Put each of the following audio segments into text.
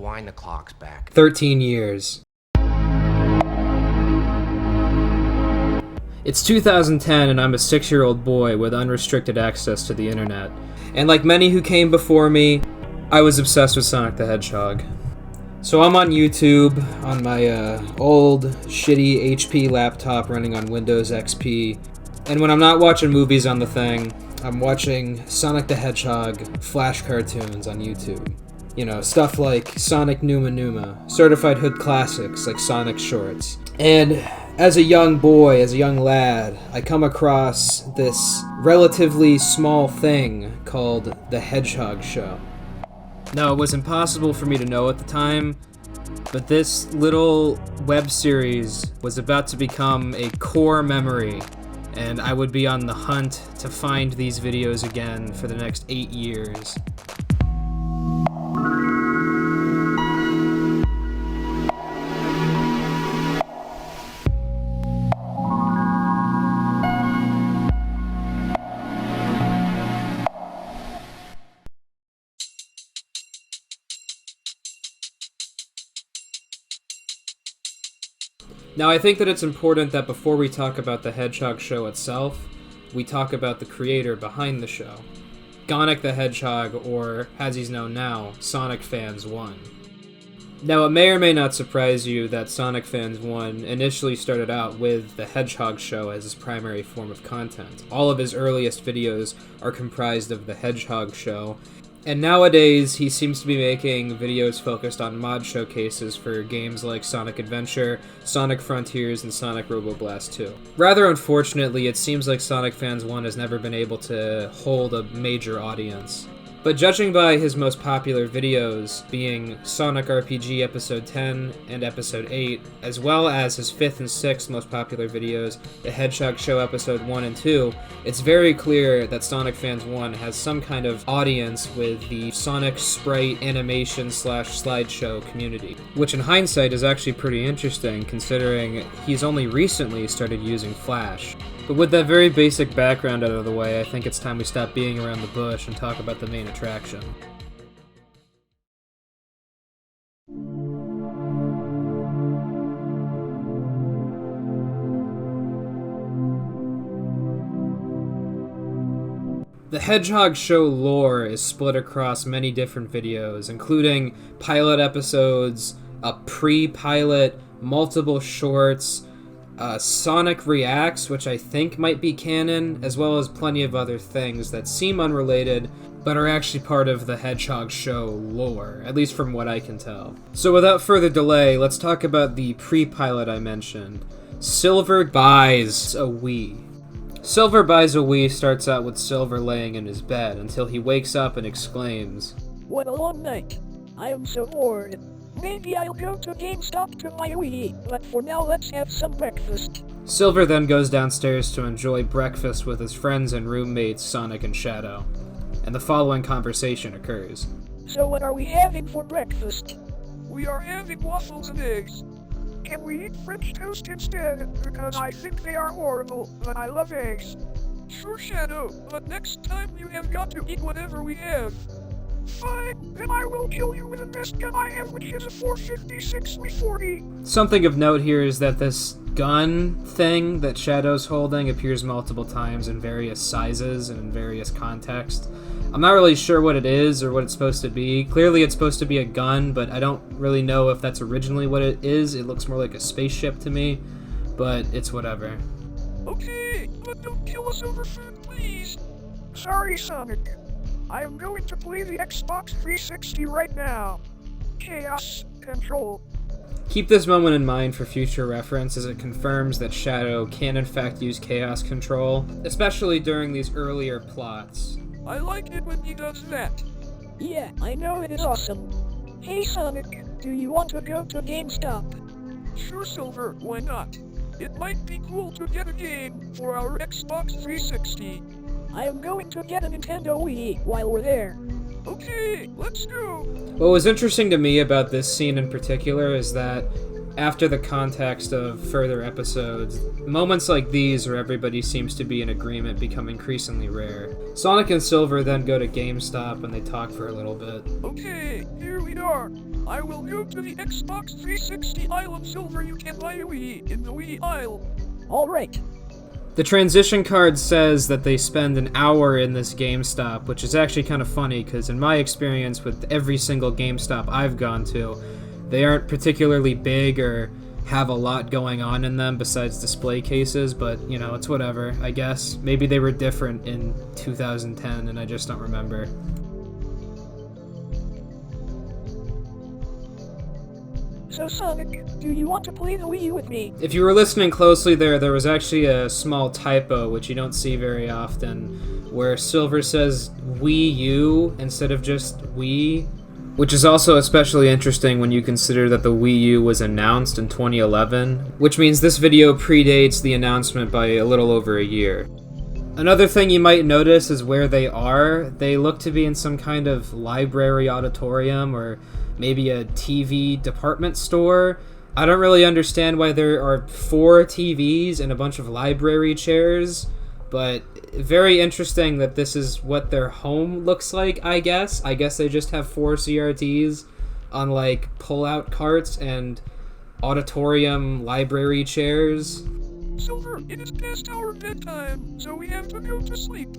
Rewind the clocks back 13 years. It's 2010 and I'm a 6-year-old boy with unrestricted access to the internet. And like many who came before me, I was obsessed with Sonic the Hedgehog. So I'm on YouTube on my old, shitty HP laptop running on Windows XP. And when I'm not watching movies on the thing, I'm watching Sonic the Hedgehog Flash cartoons on YouTube. You know, stuff like Sonic Numa Numa, Certified Hood Classics like Sonic Shorts. And as a young boy, as a young lad, I come across this relatively small thing called The Hedgehog Show. Now, it was impossible for me to know at the time, but this little web series was about to become a core memory, and I would be on the hunt to find these videos again for the next 8 years. Now, I think that it's important that before we talk about the Hedgehog Show itself, we talk about the creator behind the show. Sonic the Hedgehog, or as he's known now, Sonic Fans 1. Now, it may or may not surprise you that Sonic Fans 1 initially started out with the Hedgehog Show as his primary form of content. All of his earliest videos are comprised of the Hedgehog Show, and nowadays he seems to be making videos focused on mod showcases for games like Sonic Adventure, Sonic Frontiers, and Sonic Roboblast 2. Rather unfortunately, it seems like Sonic Fans 1 has never been able to hold a major audience. But judging by his most popular videos, being Sonic RPG Episode 10 and Episode 8, as well as his 5th and 6th most popular videos, the Hedgehog Show Episode 1 and 2, it's very clear that Sonic Fans 1 has some kind of audience with the Sonic sprite animation / slideshow community, which in hindsight is actually pretty interesting considering he's only recently started using Flash. But with that very basic background out of the way, I think it's time we stop beating around the bush and talk about the main attraction. The Hedgehog Show lore is split across many different videos, including pilot episodes, a pre-pilot, multiple shorts, Sonic Reacts, which I think might be canon, as well as plenty of other things that seem unrelated, but are actually part of the Hedgehog Show lore, at least from what I can tell. So without further delay, let's talk about the pre-pilot I mentioned. Silver buys a Wii. Silver buys a Wii starts out with Silver laying in his bed until he wakes up and exclaims, "What a long night. I am so bored. Maybe I'll go to GameStop to buy a Wii, but for now let's have some breakfast." Silver then goes downstairs to enjoy breakfast with his friends and roommates Sonic and Shadow, and the following conversation occurs. "So what are we having for breakfast?" "We are having waffles and eggs." "Can we eat French toast instead? Because I think they are horrible, but I love eggs." "Sure, Shadow, but next time you have got to eat whatever we have." "Fine, then I will kill you with the best gun I have, which is a 456 340. Something of note here is that this gun thing that Shadow's holding appears multiple times in various sizes and in various contexts. I'm not really sure what it is or what it's supposed to be. Clearly it's supposed to be a gun, but I don't really know if that's originally what it is. It looks more like a spaceship to me, but it's whatever. "Okay, but don't kill us over food, please." "Sorry, Sonic. I am going to play the Xbox 360 right now. Chaos Control." Keep this moment in mind for future reference, as it confirms that Shadow can in fact use Chaos Control, especially during these earlier plots. "I like it when he does that." "Yeah, I know it is awesome. Hey Sonic, do you want to go to GameStop?" "Sure, Silver, why not? It might be cool to get a game for our Xbox 360. "I am going to get a Nintendo Wii while we're there." "Okay, let's go." What was interesting to me about this scene in particular is that after the context of further episodes, moments like these where everybody seems to be in agreement become increasingly rare. Sonic and Silver then go to GameStop and they talk for a little bit. Okay, here we are. I will go to the Xbox 360 aisle of Silver. You can buy a Wii in the Wii aisle. Alright. The transition card says that they spend an hour in this GameStop, which is actually kind of funny because in my experience with every single GameStop I've gone to, they aren't particularly big or have a lot going on in them besides display cases, but, you know, it's whatever, I guess. Maybe they were different in 2010 and I just don't remember. So Sonic, do you want to play the Wii with me? If you were listening closely there was actually a small typo, which you don't see very often, where Silver says Wii U instead of just Wii, which is also especially interesting when you consider that the Wii U was announced in 2011, which means this video predates the announcement by a little over a year. Another thing you might notice is where they are. They look to be in some kind of library auditorium or maybe a TV department store. I don't really understand why there are 4 TVs and a bunch of library chairs, but very interesting that this is what their home looks like, I guess. I guess they just have 4 CRTs on, like, pull-out carts and auditorium library chairs. Silver, it is past our bedtime, so we have to go to sleep.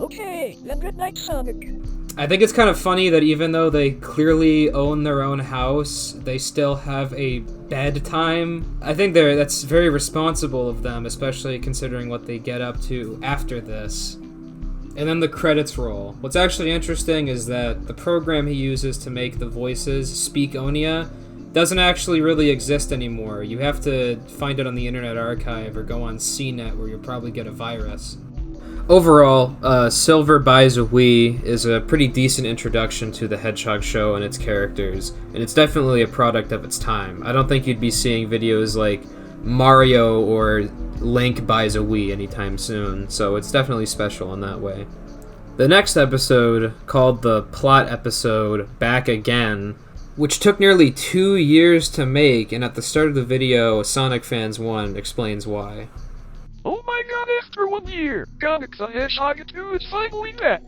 Okay, then good night, Sonic. I think it's kind of funny that even though they clearly own their own house, they still have a bedtime. I think that's very responsible of them, especially considering what they get up to after this. And then the credits roll. What's actually interesting is that the program he uses to make the voices, Speakonia, doesn't actually really exist anymore. You have to find it on the Internet Archive or go on CNET where you'll probably get a virus. Overall, Silver Buys a Wii is a pretty decent introduction to the Hedgehog show and its characters, and it's definitely a product of its time. I don't think you'd be seeing videos like Mario or Link Buys a Wii anytime soon, so it's definitely special in that way. The next episode, called the plot episode Back Again, which took nearly 2 years to make, and at the start of the video, Sonic Fans 1 explains why. Oh my god, after 1 year, Sonic the Hedgehog 2 is finally back.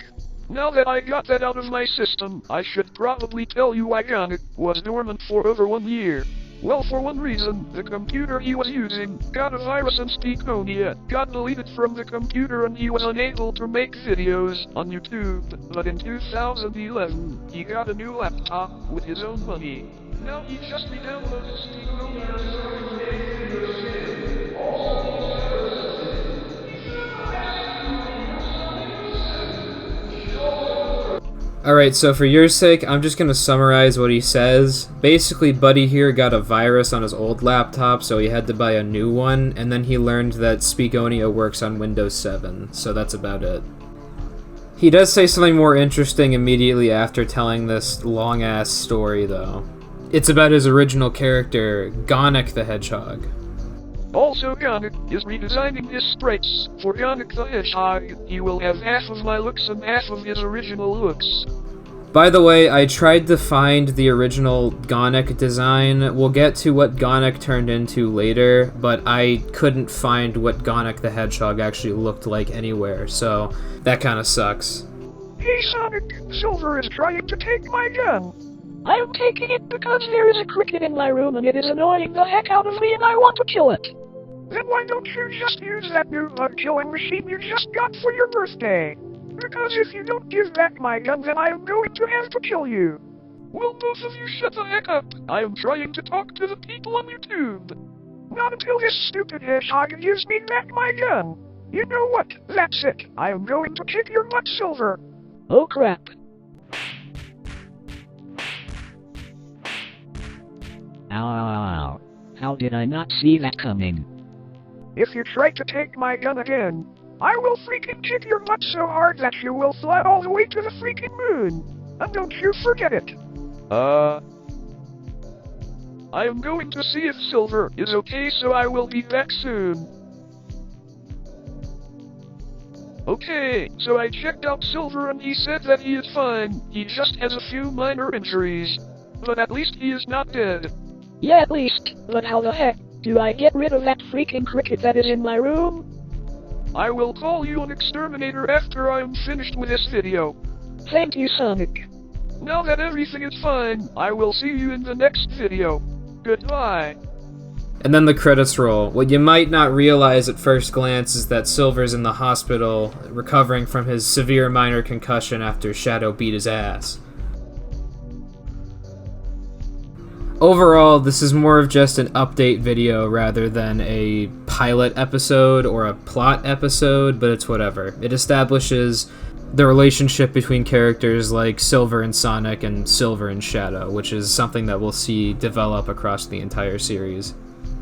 Now that I got that out of my system, I should probably tell you why Sonic was dormant for over 1 year. Well, for one reason, the computer he was using got a virus and Speakonia got deleted from the computer and he was unable to make videos on YouTube. But in 2011, he got a new laptop with his own money. Now he just re-downloaded Speakonia to start to make videos again. Also, Alright, so for your sake, I'm just gonna summarize what he says. Basically, Buddy here got a virus on his old laptop, so he had to buy a new one, and then he learned that Speakonia works on Windows 7, so that's about it. He does say something more interesting immediately after telling this long-ass story, though. It's about his original character, Sonic the Hedgehog. Also, Sonic is redesigning his sprites. For Sonic the Hedgehog, he will have half of my looks and half of his original looks. By the way, I tried to find the original Sonic design. We'll get to what Sonic turned into later, but I couldn't find what Sonic the Hedgehog actually looked like anywhere, so that kind of sucks. Hey Sonic, Silver is trying to take my gun. I am taking it because there is a cricket in my room and it is annoying the heck out of me and I want to kill it. Then why don't you just use that new bug killing machine you just got for your birthday? Because if you don't give back my gun, then I am going to have to kill you. Will both of you shut the heck up? I am trying to talk to the people on YouTube. Not until this stupid hedgehog gives me back my gun. You know what? That's it. I am going to kick your butt, Silver. Oh crap. Ow. How did I not see that coming? If you try to take my gun again, I will freaking kick your butt so hard that you will fly all the way to the freaking moon. And don't you forget it. I am going to see if Silver is okay, so I will be back soon. Okay, so I checked out Silver and he said that he is fine. He just has a few minor injuries. But at least he is not dead. Yeah, at least. But how the heck do I get rid of that freaking cricket that is in my room? I will call you an exterminator after I am finished with this video. Thank you, Sonic. Now that everything is fine, I will see you in the next video. Goodbye. And then the credits roll. What you might not realize at first glance is that Silver's in the hospital, recovering from his severe minor concussion after Shadow beat his ass. Overall, this is more of just an update video rather than a pilot episode or a plot episode, but it's whatever. It establishes the relationship between characters like Silver and Sonic and Silver and Shadow, which is something that we'll see develop across the entire series.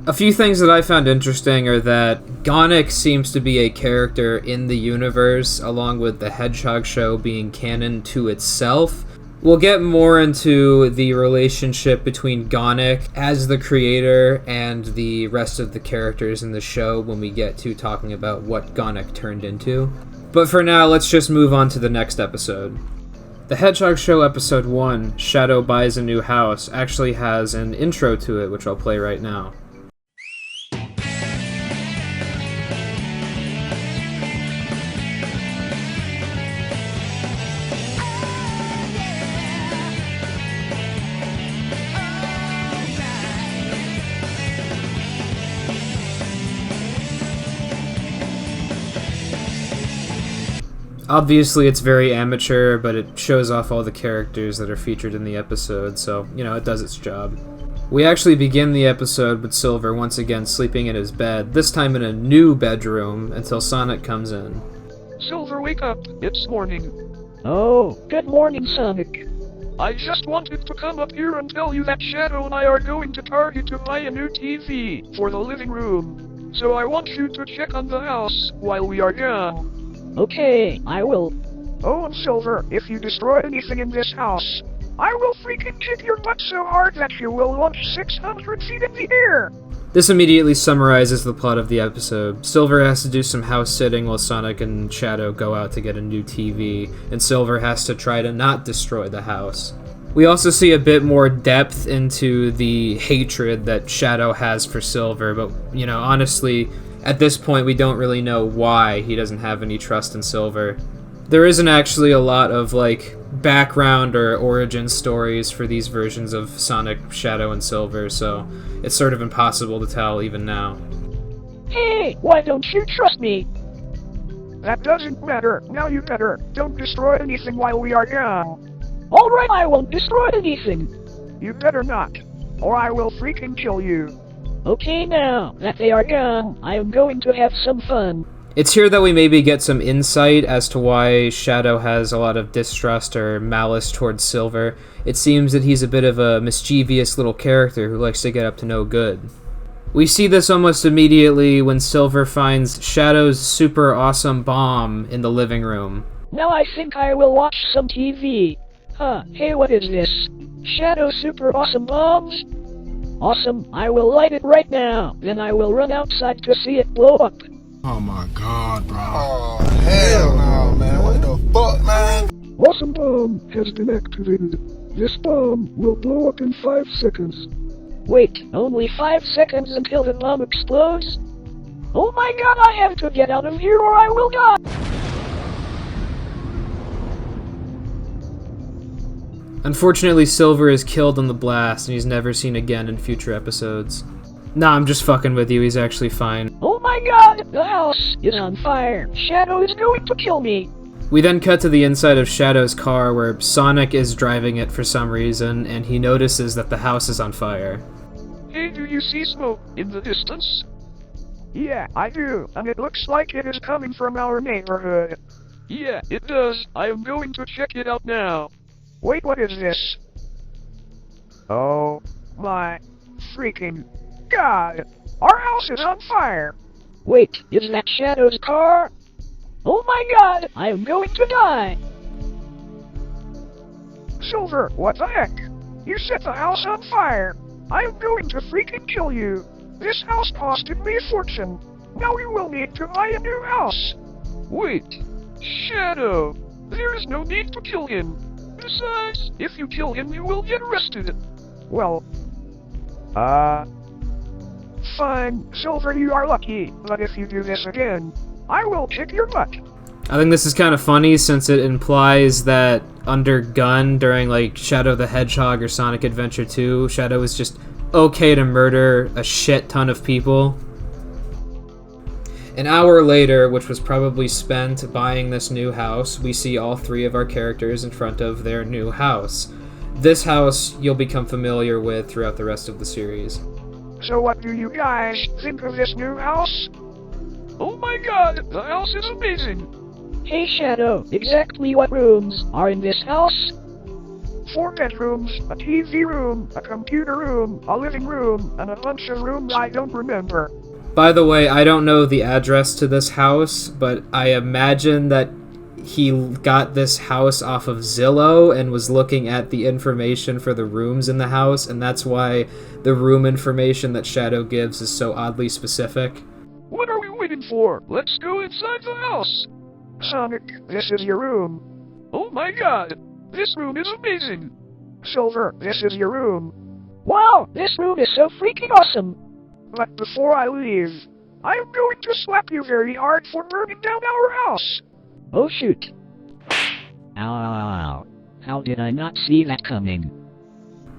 A few things that I found interesting are that Gonic seems to be a character in the universe, along with the Hedgehog show being canon to itself. We'll get more into the relationship between Gonic as the creator and the rest of the characters in the show when we get to talking about what Gonic turned into. But for now, let's just move on to the next episode. The Hedgehog Show Episode 1, Shadow Buys a New House, actually has an intro to it, which I'll play right now. Obviously, it's very amateur, but it shows off all the characters that are featured in the episode, so, it does its job. We actually begin the episode with Silver once again sleeping in his bed, this time in a new bedroom, until Sonic comes in. Silver, wake up. It's morning. Oh, good morning, Sonic. I just wanted to come up here and tell you that Shadow and I are going to Target to buy a new TV for the living room. So I want you to check on the house while we are gone. Okay, I will. Oh, and Silver, if you destroy anything in this house, I will freaking kick your butt so hard that you will launch 600 feet in the air! This immediately summarizes the plot of the episode. Silver has to do some house sitting while Sonic and Shadow go out to get a new TV, and Silver has to try to not destroy the house. We also see a bit more depth into the hatred that Shadow has for Silver, but, honestly, at this point, we don't really know why he doesn't have any trust in Silver. There isn't actually a lot of, background or origin stories for these versions of Sonic, Shadow, and Silver, so it's sort of impossible to tell even now. Hey, why don't you trust me? That doesn't matter. Now you better don't destroy anything while we are gone. Alright, I won't destroy anything. You better not, or I will freaking kill you. Okay, now that they are gone, I am going to have some fun. It's here that we maybe get some insight as to why Shadow has a lot of distrust or malice towards Silver. It seems that he's a bit of a mischievous little character who likes to get up to no good. We see this almost immediately when Silver finds Shadow's super awesome bomb in the living room. Now I think I will watch some TV. Hey, what is this? Shadow super awesome bombs? Awesome, I will light it right now, then I will run outside to see it blow up. Oh my god, bro. Oh, hell no, man. What the fuck, man? Awesome bomb has been activated. This bomb will blow up in 5 seconds. Wait, only 5 seconds until the bomb explodes? Oh my god, I have to get out of here or I will die! Unfortunately, Silver is killed in the blast, and he's never seen again in future episodes. Nah, I'm just fucking with you, he's actually fine. Oh my god, the house is on fire. Shadow is going to kill me. We then cut to the inside of Shadow's car, where Sonic is driving it for some reason, and he notices that the house is on fire. Hey, do you see smoke in the distance? Yeah, I do, and it looks like it is coming from our neighborhood. Yeah, it does. I am going to check it out now. Wait, what is this? Oh my freaking god! Our house is on fire! Wait, is that Shadow's car? Oh my god, I am going to die! Silver, what the heck? You set the house on fire! I am going to freaking kill you! This house costed me a fortune! Now you will need to buy a new house! Wait, Shadow! There is no need to kill him! Besides, if you kill him, you will get arrested. Well, Fine, Silver, you are lucky, but if you do this again, I will kick your butt. I think this is kind of funny since it implies that under Gun during like Shadow the Hedgehog or Sonic Adventure 2, Shadow is just okay to murder a shit ton of people. An hour later, which was probably spent buying this new house, we see all three of our characters in front of their new house. This house you'll become familiar with throughout the rest of the series. So what do you guys think of this new house? Oh my god, the house is amazing! Hey Shadow, exactly what rooms are in this house? 4 bedrooms, a TV room, a computer room, a living room, and a bunch of rooms I don't remember. By the way, I don't know the address to this house, but I imagine that he got this house off of Zillow and was looking at the information for the rooms in the house, and that's why the room information that Shadow gives is so oddly specific. What are we waiting for? Let's go inside the house! Sonic, this is your room. Oh my god, this room is amazing! Silver, this is your room. Wow, this room is so freaking awesome! But before I leave, I'm going to slap you very hard for burning down our house! Oh shoot. Ow, ow, ow, ow. How did I not see that coming?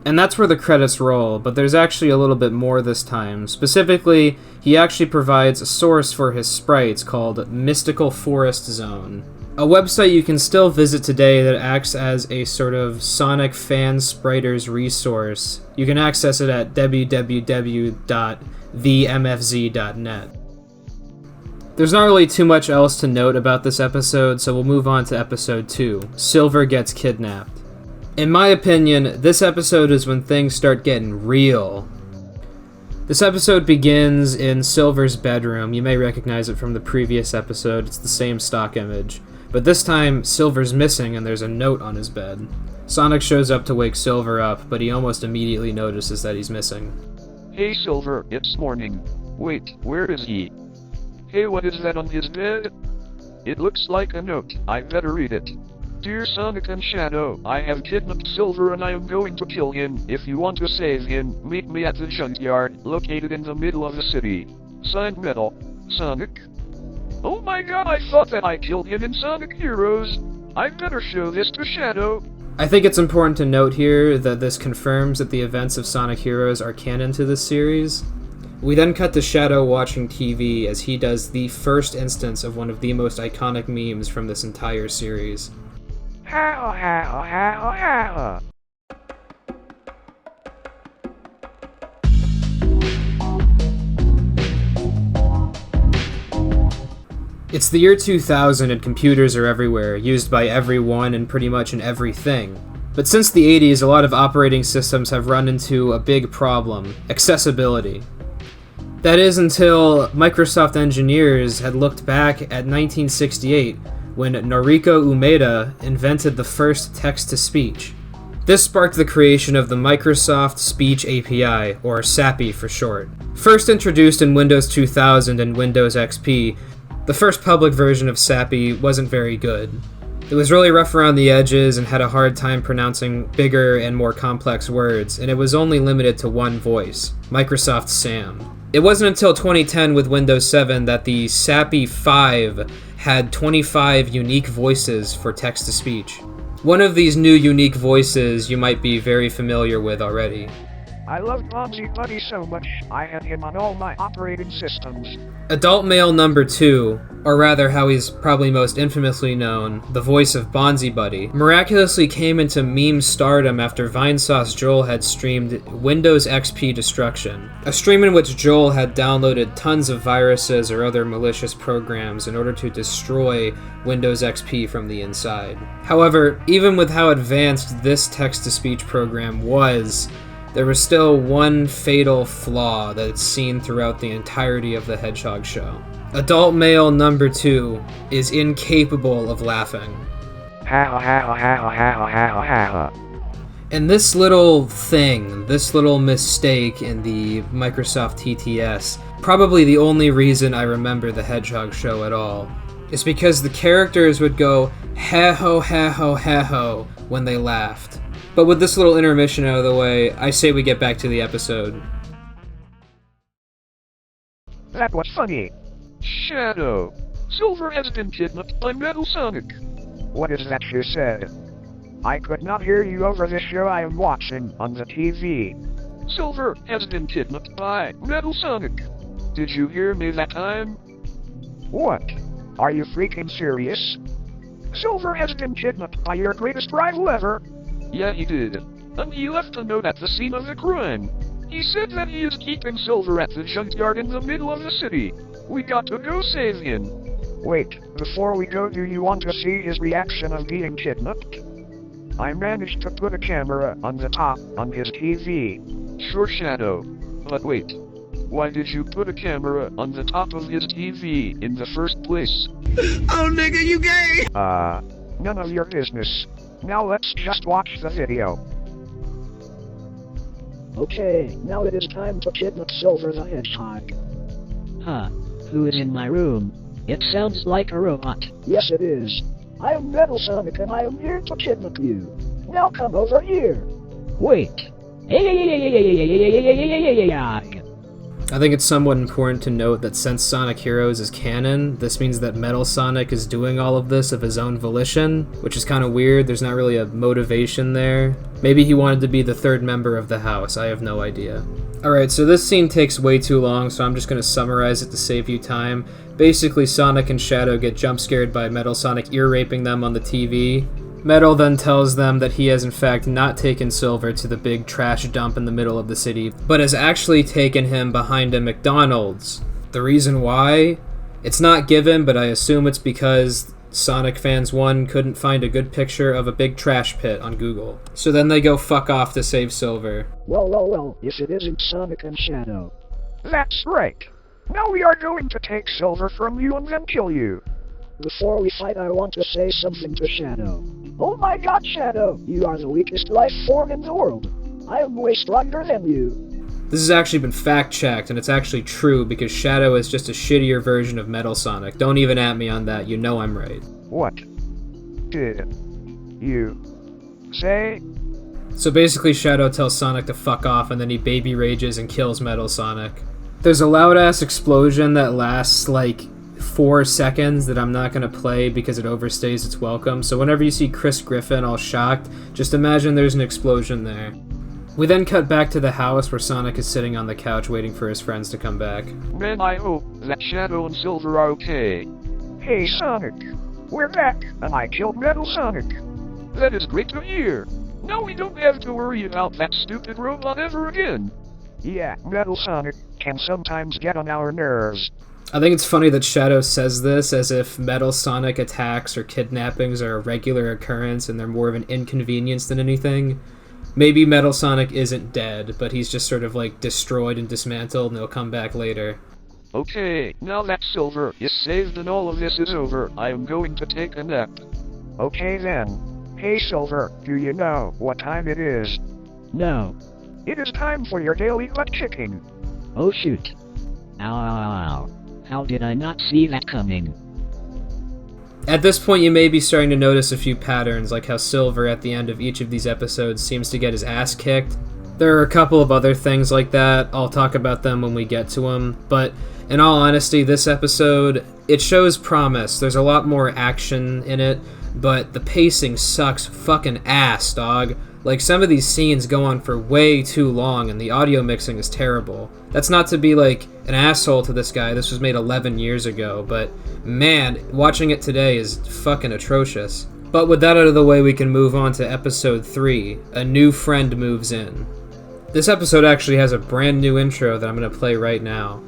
And that's where the credits roll, but there's actually a little bit more this time. Specifically, he actually provides a source for his sprites called Mystical Forest Zone, a website you can still visit today that acts as a sort of Sonic fan spriters resource. You can access it at www.themfz.net. There's not really too much else to note about this episode, so we'll move on to episode 2, Silver Gets Kidnapped. In my opinion, this episode is when things start getting real. This episode begins in Silver's bedroom. You may recognize it from the previous episode, it's the same stock image. But this time, Silver's missing and there's a note on his bed. Sonic shows up to wake Silver up, but he almost immediately notices that he's missing. Hey Silver, it's morning. Wait, where is he? Hey, what is that on his bed? It looks like a note. I better read it. Dear Sonic and Shadow, I have kidnapped Silver and I am going to kill him. If you want to save him, meet me at the junkyard, located in the middle of the city. Signed Metal. Sonic. Oh my god, I thought that I killed him in Sonic Heroes. I better show this to Shadow. I think it's important to note here that this confirms that the events of Sonic Heroes are canon to this series. We then cut to Shadow watching TV as he does the first instance of one of the most iconic memes from this entire series. Ha ha ha ha ha. It's the year 2000 and computers are everywhere, used by everyone and pretty much in everything. But since the 80s, a lot of operating systems have run into a big problem: accessibility. That is until Microsoft engineers had looked back at 1968 when Noriko Umeda invented the first text-to-speech. This sparked the creation of the Microsoft Speech API, or SAPI for short. First introduced in Windows 2000 and Windows XP, the first public version of SAPI wasn't very good. It was really rough around the edges and had a hard time pronouncing bigger and more complex words, and it was only limited to one voice, Microsoft SAM. It wasn't until 2010 with Windows 7 that the SAPI 5 had 25 unique voices for text-to-speech. One of these new unique voices you might be very familiar with already. I loved Bonzi Buddy so much, I had him on all my operating systems. Adult Male Number 2, or rather how he's probably most infamously known, the voice of Bonzi Buddy, miraculously came into meme stardom after Vinesauce Joel had streamed Windows XP Destruction, a stream in which Joel had downloaded tons of viruses or other malicious programs in order to destroy Windows XP from the inside. However, even with how advanced this text-to-speech program was, there was still one fatal flaw that's seen throughout the entirety of the Hedgehog show. Adult Male Number 2 is incapable of laughing. And this little thing, this little mistake in the Microsoft TTS, probably the only reason I remember the Hedgehog show at all, is because the characters would go ha-ho, ha-ho, ha-ho when they laughed. But with this little intermission out of the way, I say we get back to the episode. that was funny. Shadow. Silver has been kidnapped by Metal Sonic. What is that you said? I could not hear you over the show I am watching on the TV. Silver has been kidnapped by Metal Sonic. Did you hear me that time? What? Are you freaking serious? Silver has been kidnapped by your greatest rival ever. Yeah, he did. And he left a note at the scene of the crime. He said that he is keeping Silver at the junkyard in the middle of the city. We got to go save him. Wait, before we go, do you want to see his reaction of being kidnapped? I managed to put a camera on the top on his TV. Sure, Shadow. But wait. Why did you put a camera on the top of his TV in the first place? Oh, nigga, you gay! None of your business. Now let's just watch the video. Okay, now it is time to kidnap Silver the Hedgehog. Huh, who is in my room? It sounds like a robot. Yes, it is. I am Metal Sonic and I am here to kidnap you. Now come over here. Wait. I think it's somewhat important to note that since Sonic Heroes is canon, this means that Metal Sonic is doing all of this of his own volition, which is kind of weird. There's not really a motivation there. Maybe he wanted to be the third member of the house. I have no idea. Alright, so this scene takes way too long, so I'm just going to summarize it to save you time. Basically, Sonic and Shadow get jump scared by Metal Sonic ear raping them on the TV. Metal then tells them that he has in fact not taken Silver to the big trash dump in the middle of the city, but has actually taken him behind a McDonald's. The reason why? It's not given, but I assume it's because Sonic Fans 1 couldn't find a good picture of a big trash pit on Google. So then they go fuck off to save Silver. Well, if it isn't Sonic and Shadow. That's right. Now we are going to take Silver from you and then kill you. Before we fight, I want to say something to Shadow. Oh my god, Shadow! You are the weakest life form in the world. I am way stronger than you. This has actually been fact-checked, and it's actually true, because Shadow is just a shittier version of Metal Sonic. Don't even at me on that, you know I'm right. What did you say? So basically Shadow tells Sonic to fuck off, and then he baby rages and kills Metal Sonic. There's a loud-ass explosion that lasts, like, 4 seconds that I'm not going to play because it overstays its welcome, so whenever you see Chris Griffin all shocked, just imagine there's an explosion there. We then cut back to the house where Sonic is sitting on the couch waiting for his friends to come back. Man, I hope that Shadow and Silver are okay. Hey Sonic, we're back, and I killed Metal Sonic. That is great to hear. Now we don't have to worry about that stupid robot ever again. Yeah, Metal Sonic can sometimes get on our nerves. I think it's funny that Shadow says this as if Metal Sonic attacks or kidnappings are a regular occurrence and they're more of an inconvenience than anything. Maybe Metal Sonic isn't dead, but he's just sort of like destroyed and dismantled and he'll come back later. Okay, now that Silver is saved and all of this is over, I am going to take a nap. Okay then. Hey Silver, do you know what time it is? No. It is time for your daily butt kicking. Oh shoot. Ow. How did I not see that coming? At this point, you may be starting to notice a few patterns, like how Silver at the end of each of these episodes seems to get his ass kicked. There are a couple of other things like that. I'll talk about them when we get to them, but in all honesty, this episode, it shows promise. There's a lot more action in it, but the pacing sucks fucking ass, dog. Like, some of these scenes go on for way too long, and the audio mixing is terrible. That's not to be, like, an asshole to this guy. This was made 11 years ago, but, man, watching it today is fucking atrocious. But with that out of the way, we can move on to episode 3, A New Friend Moves In. This episode actually has a brand new intro that I'm going to play right now.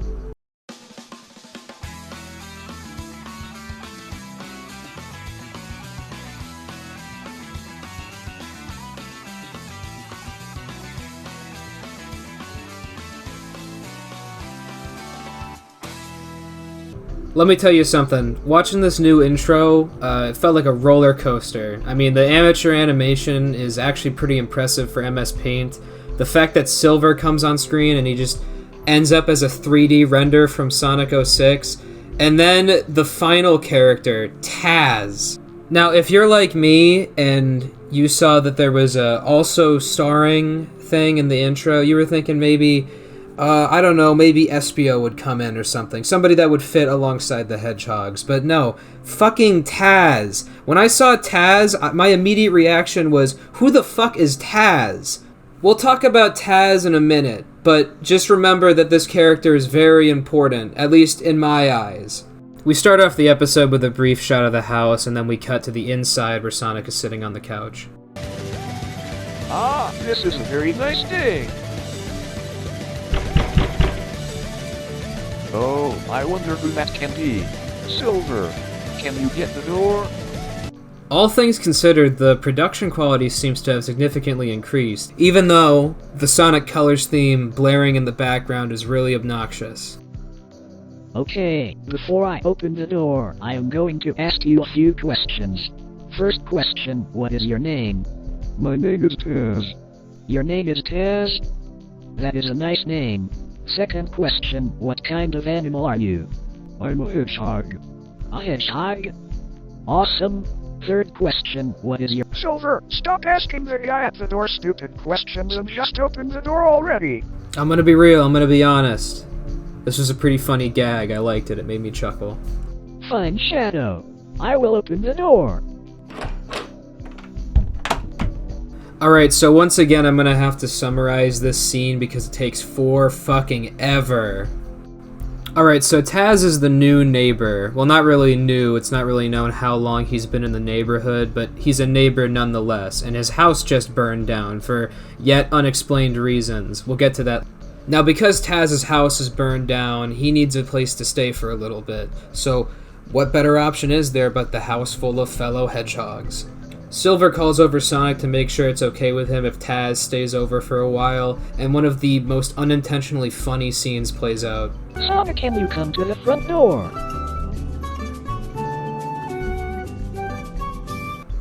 Let me tell you something, watching this new intro, it felt like a roller coaster. I mean, the amateur animation is actually pretty impressive for MS Paint. The fact that Silver comes on screen and he just ends up as a 3D render from Sonic 06. And then the final character, Taz. Now, if you're like me and you saw that there was a also starring thing in the intro, you were thinking maybe, I don't know, maybe Espio would come in or something. Somebody that would fit alongside the Hedgehogs. But no, fucking Taz. When I saw Taz, my immediate reaction was, who the fuck is Taz? We'll talk about Taz in a minute, but just remember that this character is very important, at least in my eyes. We start off the episode with a brief shot of the house, and then we cut to the inside where Sonic is sitting on the couch. Ah, this is a very nice day. Oh, I wonder who that can be. Silver, can you get the door? All things considered, the production quality seems to have significantly increased, even though the Sonic Colors theme blaring in the background is really obnoxious. Okay, before I open the door, I am going to ask you a few questions. First question, what is your name? My name is Taz. Your name is Taz? That is a nice name. Second question, what kind of animal are you? I'm a hedgehog. A hedgehog? Awesome. Third question, what is your... Silver, stop asking the guy at the door stupid questions and just open the door already. I'm gonna be real, I'm gonna be honest. This was a pretty funny gag, I liked it, it made me chuckle. Fine, Shadow. I will open the door. Alright, so once again I'm gonna have to summarize this scene because it takes for fucking ever. Alright, so Taz is the new neighbor. Well, not really new, it's not really known how long he's been in the neighborhood, but he's a neighbor nonetheless, and his house just burned down for yet unexplained reasons. We'll get to that. Now, because Taz's house is burned down, he needs a place to stay for a little bit. So, what better option is there but the house full of fellow hedgehogs? Silver calls over Sonic to make sure it's okay with him if Taz stays over for a while, and one of the most unintentionally funny scenes plays out. Sonic, can you come to the front door?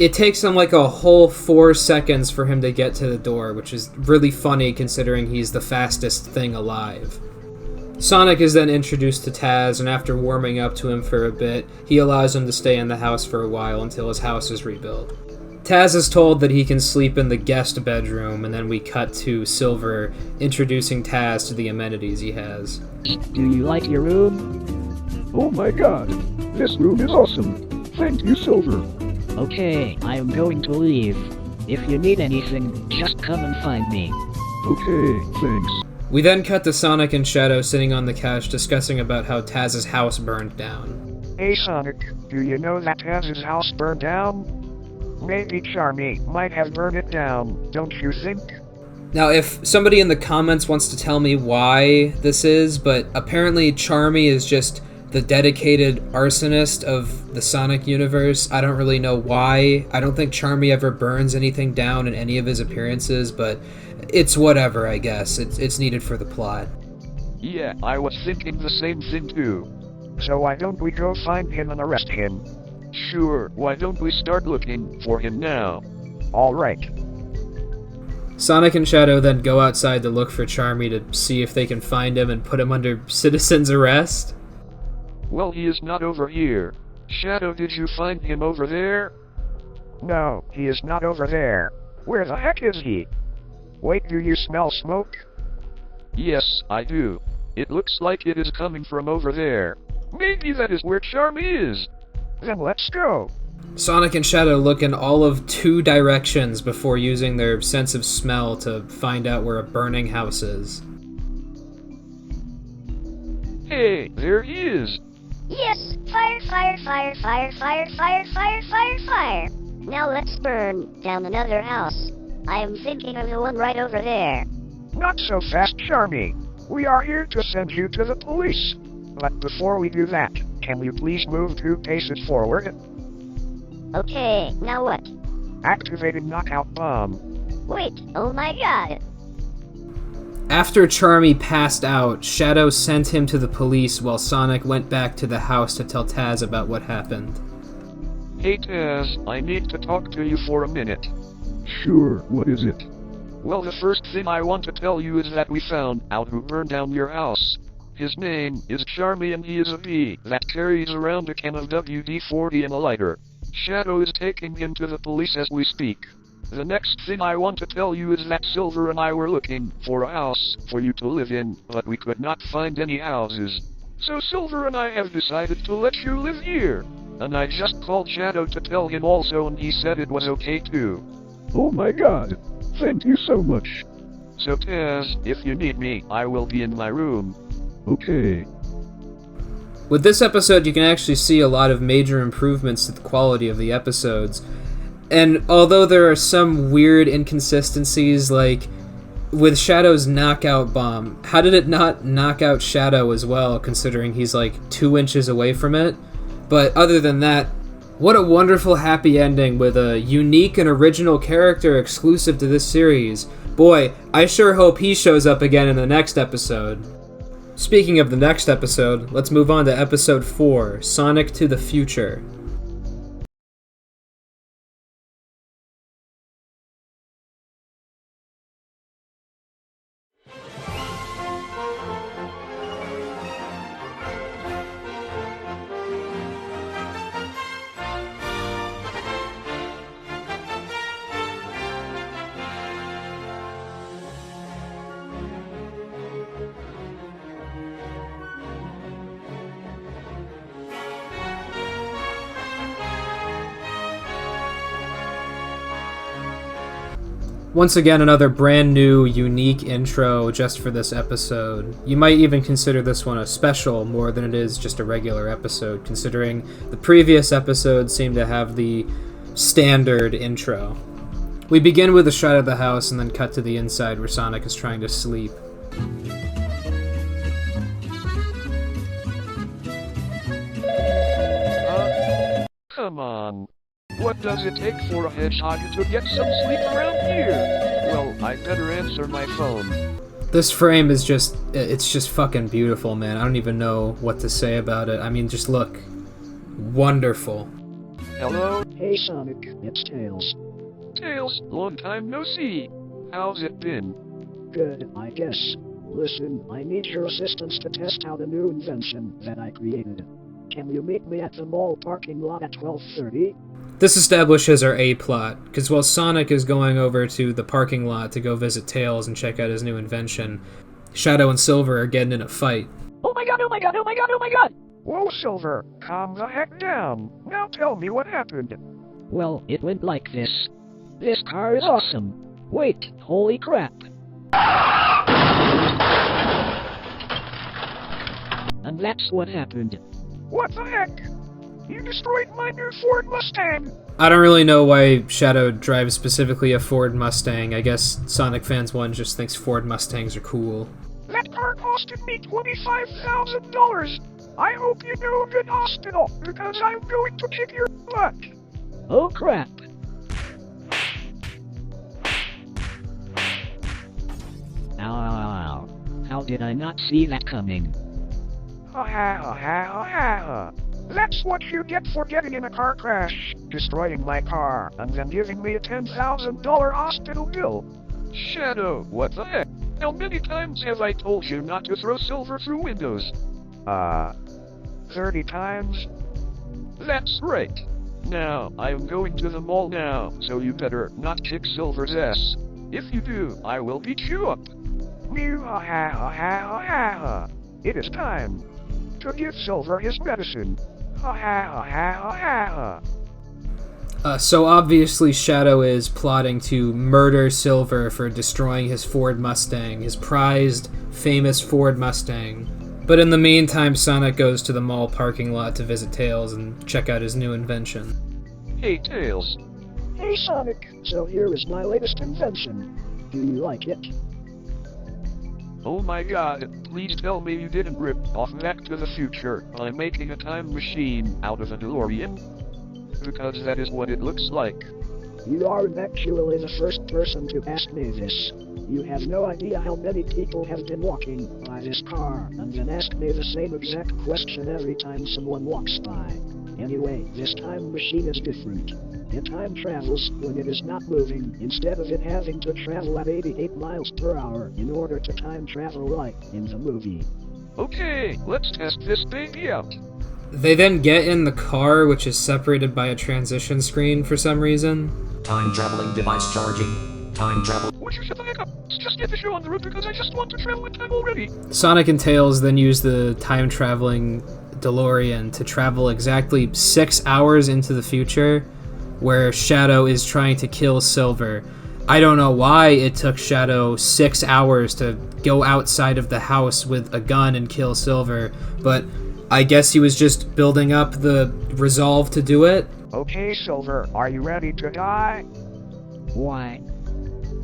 It takes him like a whole 4 seconds for him to get to the door, which is really funny considering he's the fastest thing alive. Sonic is then introduced to Taz, and after warming up to him for a bit, he allows him to stay in the house for a while until his house is rebuilt. Taz is told that he can sleep in the guest bedroom, and then we cut to Silver introducing Taz to the amenities he has. Do you like your room? Oh my god, this room is awesome. Thank you, Silver. Okay, I am going to leave. If you need anything, just come and find me. Okay, thanks. We then cut to Sonic and Shadow sitting on the couch discussing about how Taz's house burned down. Hey Sonic, do you know that Taz's house burned down? Maybe Charmy might have burned it down, don't you think? Now, if somebody in the comments wants to tell me why this is, but apparently Charmy is just the dedicated arsonist of the Sonic universe. I don't really know why. I don't think Charmy ever burns anything down in any of his appearances, but it's whatever, I guess. It's needed for the plot. Yeah, I was thinking the same thing too. So why don't we go find him and arrest him? Sure, why don't we start looking for him now? Alright. Sonic and Shadow then go outside to look for Charmy to see if they can find him and put him under citizen's arrest. Well, he is not over here. Shadow, did you find him over there? No, he is not over there. Where the heck is he? Wait, do you smell smoke? Yes, I do. It looks like it is coming from over there. Maybe that is where Charmy is. Then let's go. Sonic and Shadow look in all of 2 directions before using their sense of smell to find out where a burning house is. Hey, there he is. Yes, fire, fire, fire, fire, fire, fire, fire, fire, fire. Now let's burn down another house. I am thinking of the one right over there. Not so fast, Charmy. We are here to send you to the police. But before we do that, can you please move 2 paces forward? Okay, now what? Activating knockout bomb. Wait, oh my god. After Charmy passed out, Shadow sent him to the police while Sonic went back to the house to tell Taz about what happened. Hey Taz, I need to talk to you for a minute. Sure, what is it? Well, the first thing I want to tell you is that we found out who burned down your house. His name is Charmy, and he is a bee that carries around a can of WD-40 and a lighter. Shadow is taking him to the police as we speak. The next thing I want to tell you is that Silver and I were looking for a house for you to live in, but we could not find any houses. So Silver and I have decided to let you live here. And I just called Shadow to tell him also, and he said it was okay too. Oh my god. Thank you so much. So Taz, if you need me, I will be in my room. Okay. With this episode, you can actually see a lot of major improvements to the quality of the episodes. And although there are some weird inconsistencies, like with Shadow's knockout bomb, how did it not knock out Shadow as well, considering he's like 2 inches away from it? But other than that, what a wonderful happy ending with a unique and original character exclusive to this series. Boy, I sure hope he shows up again in the next episode. Speaking of the next episode, let's move on to episode 4, Sonic to the Future. Once again, another brand new, unique intro just for this episode. You might even consider this one a special more than it is just a regular episode, considering the previous episodes seem to have the standard intro. We begin with a shot of the house and then cut to the inside where Sonic is trying to sleep. Come on. What does it take for a hedgehog to get some sleep around here? Well, I better answer my phone. This frame is it's just fucking beautiful, man. I don't even know what to say about it. I mean, just look. Wonderful. Hello? Hey Sonic, it's Tails. Tails, long time no see. How's it been? Good, I guess. Listen, I need your assistance to test out a new invention that I created. Can you meet me at the mall parking lot at 12:30? This establishes our A-plot, because while Sonic is going over to the parking lot to go visit Tails and check out his new invention, Shadow and Silver are getting in a fight. Oh my god, oh my god, oh my god, oh my god! Whoa, Silver, calm the heck down. Now tell me what happened. Well, it went like this. This car is awesome. Wait, holy crap. And that's what happened. What the heck? You destroyed my new Ford Mustang! I don't really know why Shadow drives specifically a Ford Mustang. I guess Sonic Fans 1 just thinks Ford Mustangs are cool. That car costed me $25,000! I hope you know a good hospital, because I'm going to kick your butt! Oh crap. Ow. How did I not see that coming? That's what you get for getting in a car crash, destroying my car, and then giving me a $10,000 hospital bill. Shadow, what the heck? How many times have I told you not to throw Silver through windows? 30 times? That's right. Now, I'm going to the mall now, so you better not kick Silver's ass. If you do, I will beat you up. It is time to give Silver his medicine. So obviously Shadow is plotting to murder Silver for destroying his Ford Mustang, his prized, famous Ford Mustang. But in the meantime, Sonic goes to the mall parking lot to visit Tails and check out his new invention. Hey, Tails. Hey Sonic, so here is my latest invention. Do you like it? Oh my god, please tell me you didn't rip off Back to the Future by making a time machine out of a DeLorean? Because that is what it looks like. You aren't actually the first person to ask me this. You have no idea how many people have been walking by this car and then ask me the same exact question every time someone walks by. Anyway, this time machine is different. It time travels when it is not moving, instead of it having to travel at 88 miles per hour in order to time travel like in the movie. Okay, let's test this baby out. They then get in the car, which is separated by a transition screen for some reason. Time traveling device charging. Time travel. Would you shut the heck up? Let's just get the show on the road because I just want to travel in time already. Sonic and Tails then use the time-traveling DeLorean to travel exactly 6 hours into the future, where Shadow is trying to kill Silver. I don't know why it took Shadow 6 hours to go outside of the house with a gun and kill Silver, but I guess he was just building up the resolve to do it. Okay, Silver, are you ready to die? Why?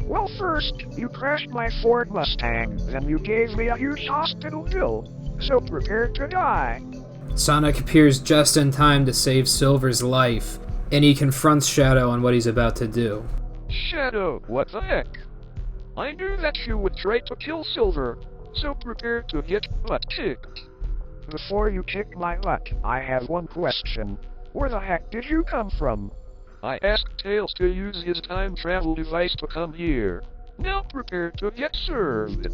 Well, first, you crashed my Ford Mustang, then you gave me a huge hospital bill, so prepare to die. Sonic appears just in time to save Silver's life, and he confronts Shadow on what he's about to do. Shadow, what the heck? I knew that you would try to kill Silver, so prepare to get butt kicked. Before you kick my butt, I have one question. Where the heck did you come from? I asked Tails to use his time travel device to come here. Now prepare to get served.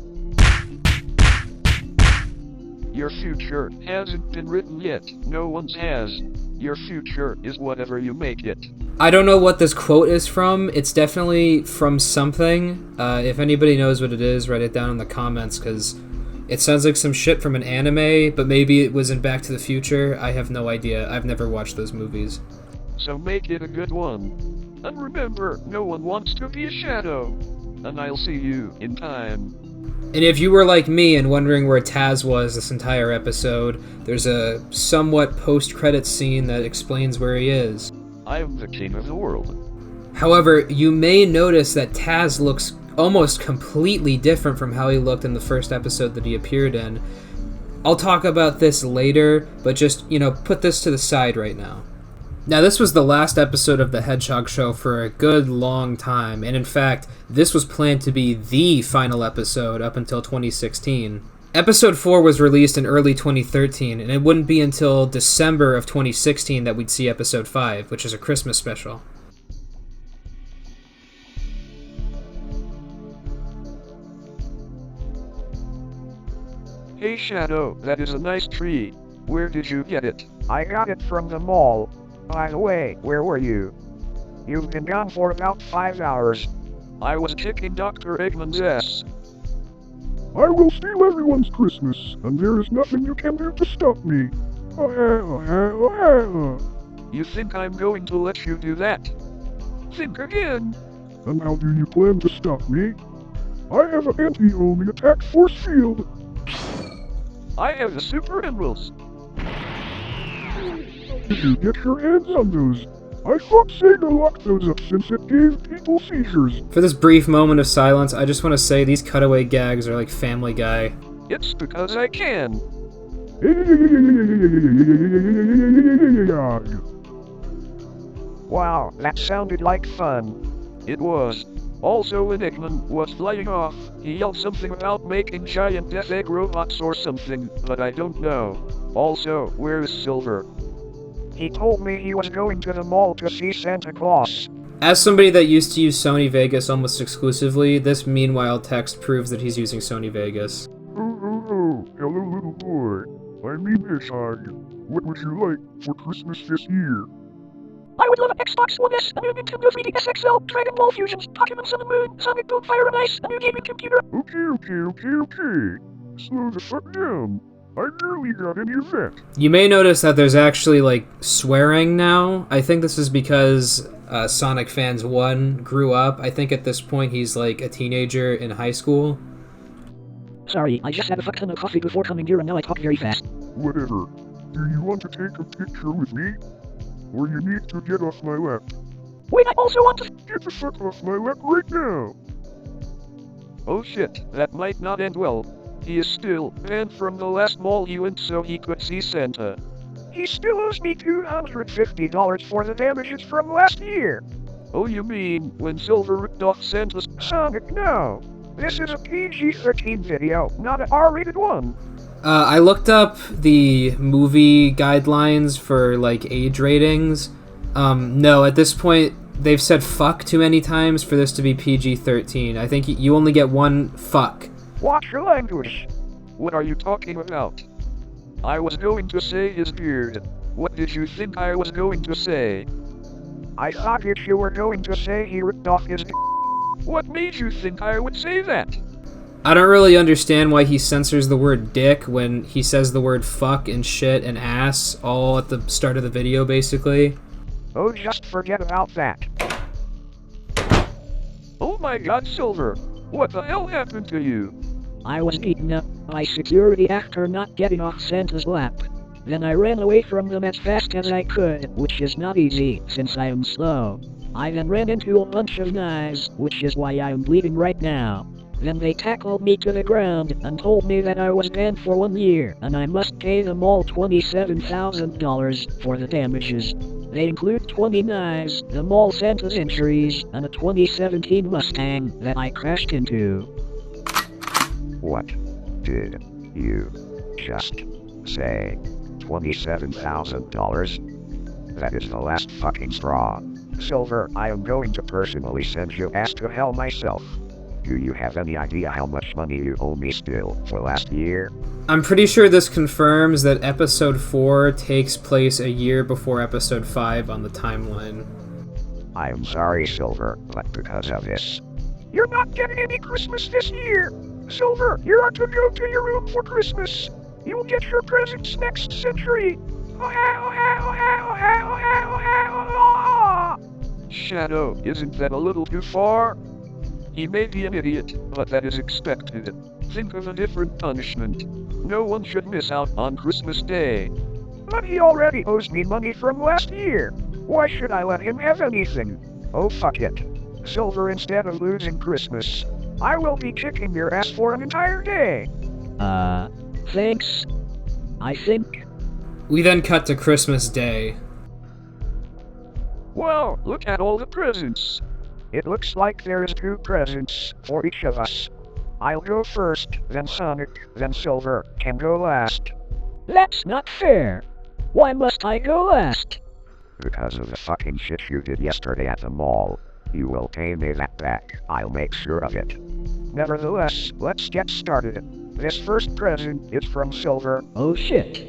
Your future hasn't been written yet. No one's has. Your future is whatever you make it. I don't know what this quote is from. It's definitely from something. If anybody knows what it is, write it down in the comments, because it sounds like some shit from an anime, but maybe it was in Back to the Future. I have no idea. I've never watched those movies. So make it a good one. And remember, no one wants to be a Shadow. And I'll see you in time. And if you were like me and wondering where Taz was this entire episode, there's a somewhat post-credits scene that explains where he is. I am the king of the world. However, you may notice that Taz looks almost completely different from how he looked in the first episode that he appeared in. I'll talk about this later, but just, put this to the side right now. Now, this was the last episode of the Hedgehog show for a good long time, and in fact, this was planned to be the final episode up until 2016. Episode 4 was released in early 2013, and it wouldn't be until December of 2016 that we'd see episode 5, which is a Christmas special. Hey Shadow, that is a nice tree. Where did you get it? I got it from the mall. By the way, where were you? You've been gone for about 5 hours. I was kicking Dr. Eggman's ass. I will steal everyone's Christmas, and there is nothing you can do to stop me. You think I'm going to let you do that? Think again. And how do you plan to stop me? I have an anti-homing attack force field. I have the super emeralds. Did you get your hands on those? I thought Sega locked those up since it gave people seizures. For this brief moment of silence, I just want to say these cutaway gags are like Family Guy. It's because I can. Wow, that sounded like fun. It was. Also, when Eggman was flying off, he yelled something about making giant death egg robots or something, but I don't know. Also, where is Silver? He told me he was going to the mall to see Santa Claus. As somebody that used to use Sony Vegas almost exclusively, this meanwhile text proves that he's using Sony Vegas. Hello, little boy. I'm Hedgehog. What would you like for Christmas this year? I would love an Xbox One S, a new Nintendo 3DS XL, Dragon Ball Fusions, Pokemon Sun and Moon, Sonic Boom Fire and Ice, a new gaming computer. Okay. Slow the fuck down. I barely got any of that. You may notice that there's actually, swearing now. I think this is because Sonic Fans 1 grew up. I think at this point he's, a teenager in high school. Sorry, I just had a fuck ton of coffee before coming here and now I talk very fast. Whatever. Do you want to take a picture with me? Or you need to get off my lap? Wait, I also want to— Get the fuck off my lap right now! Oh shit, that might not end well. He is still banned from the last mall he went so he could see Santa. He still owes me $250 for the damages from last year. Oh, you mean when Silver ripped off Santa's— Sonic, no. This is a PG-13 video, not an R-rated one. I looked up the movie guidelines for, age ratings. No, at this point, they've said fuck too many times for this to be PG-13. I think you only get one fuck. Watch your language. What are you talking about? I was going to say his beard. What did you think I was going to say? I thought you were going to say he ripped off his What made you think I would say that? I don't really understand why he censors the word dick when he says the word fuck and shit and ass all at the start of the video, basically. Oh, just forget about that. Oh my god, Silver. What the hell happened to you? I was beaten up by security after not getting off Santa's lap. Then I ran away from them as fast as I could, which is not easy since I am slow. I then ran into a bunch of knives, which is why I am bleeding right now. Then they tackled me to the ground and told me that I was banned for 1 year and I must pay them all $27,000 for the damages. They include 20 knives, the mall Santa's injuries, and a 2017 Mustang that I crashed into. What did you just say? $27,000? That is the last fucking straw. Silver, I am going to personally send your ass to hell myself. Do you have any idea how much money you owe me still for last year? I'm pretty sure this confirms that episode 4 takes place a year before episode 5 on the timeline. I am sorry, Silver, but because of this, You're not getting any Christmas this year. Silver, you are to go to your room for Christmas. You will get your presents next century. Shadow, isn't that a little too far? He may be an idiot, but that is expected. Think of a different punishment. No one should miss out on Christmas Day. but he already owes me money from last year. Why should I let him have anything? Oh, fuck it. Silver, instead of losing Christmas, I will be kicking your ass for an entire day. Thanks. I think. We then cut to Christmas Day. Wow, look at all the presents. It looks like there is 2 presents for each of us. I'll go first, then Sonic, then Silver can go last. That's not fair. Why must I go last? Because of the fucking shit you did yesterday at the mall. You will pay me that back, I'll make sure of it. Nevertheless, let's get started. This first present is from Silver. Oh shit.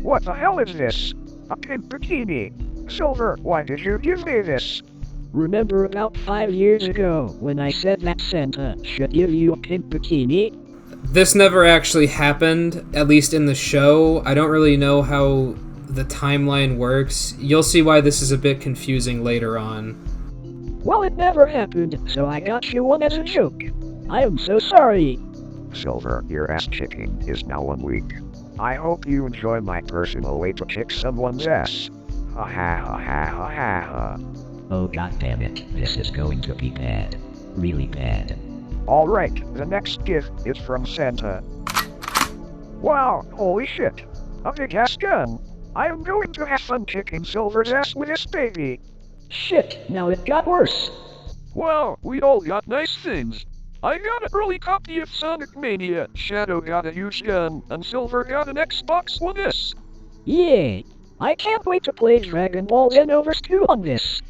What the hell is this? A pink bikini. Silver, why did you give me this? Remember about 5 years ago when I said that Santa should give you a pink bikini? This never actually happened, at least in the show. I don't really know how the timeline works. You'll see why this is a bit confusing later on. Well, it never happened, so I got you one as a joke. I am so sorry. Silver, your ass kicking is now 1 week. I hope you enjoy my personal way to kick someone's ass. Ha ha ha ha ha ha ha. Oh god damn it, this is going to be bad. Really bad. Alright, the next gift is from Santa. Wow, holy shit. A big ass gun. I am going to have fun kicking Silver's ass with this baby. Shit, now it got worse. Wow, we all got nice things. I got an early copy of Sonic Mania, Shadow got a huge gun, and Silver got an Xbox One S. Yay! I can't wait to play Dragon Ball Xenoverse 2 on this.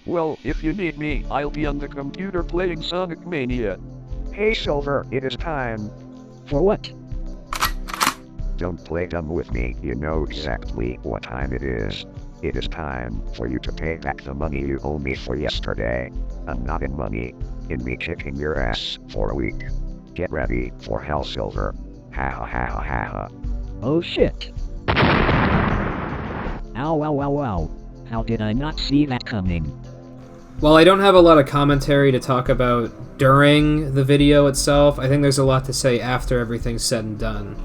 Well, if you need me, I'll be on the computer playing Sonic Mania. Hey Silver, it is time. For what? Don't play dumb with me, you know exactly what time it is. It is time for you to pay back the money you owe me for yesterday. And not in money, in me kicking your ass for a week. Get ready for hell, Silver. Ha ha ha ha ha ha. Oh shit. Ow, ow, ow, ow. How did I not see that coming? While I don't have a lot of commentary to talk about during the video itself, I think there's a lot to say after everything's said and done.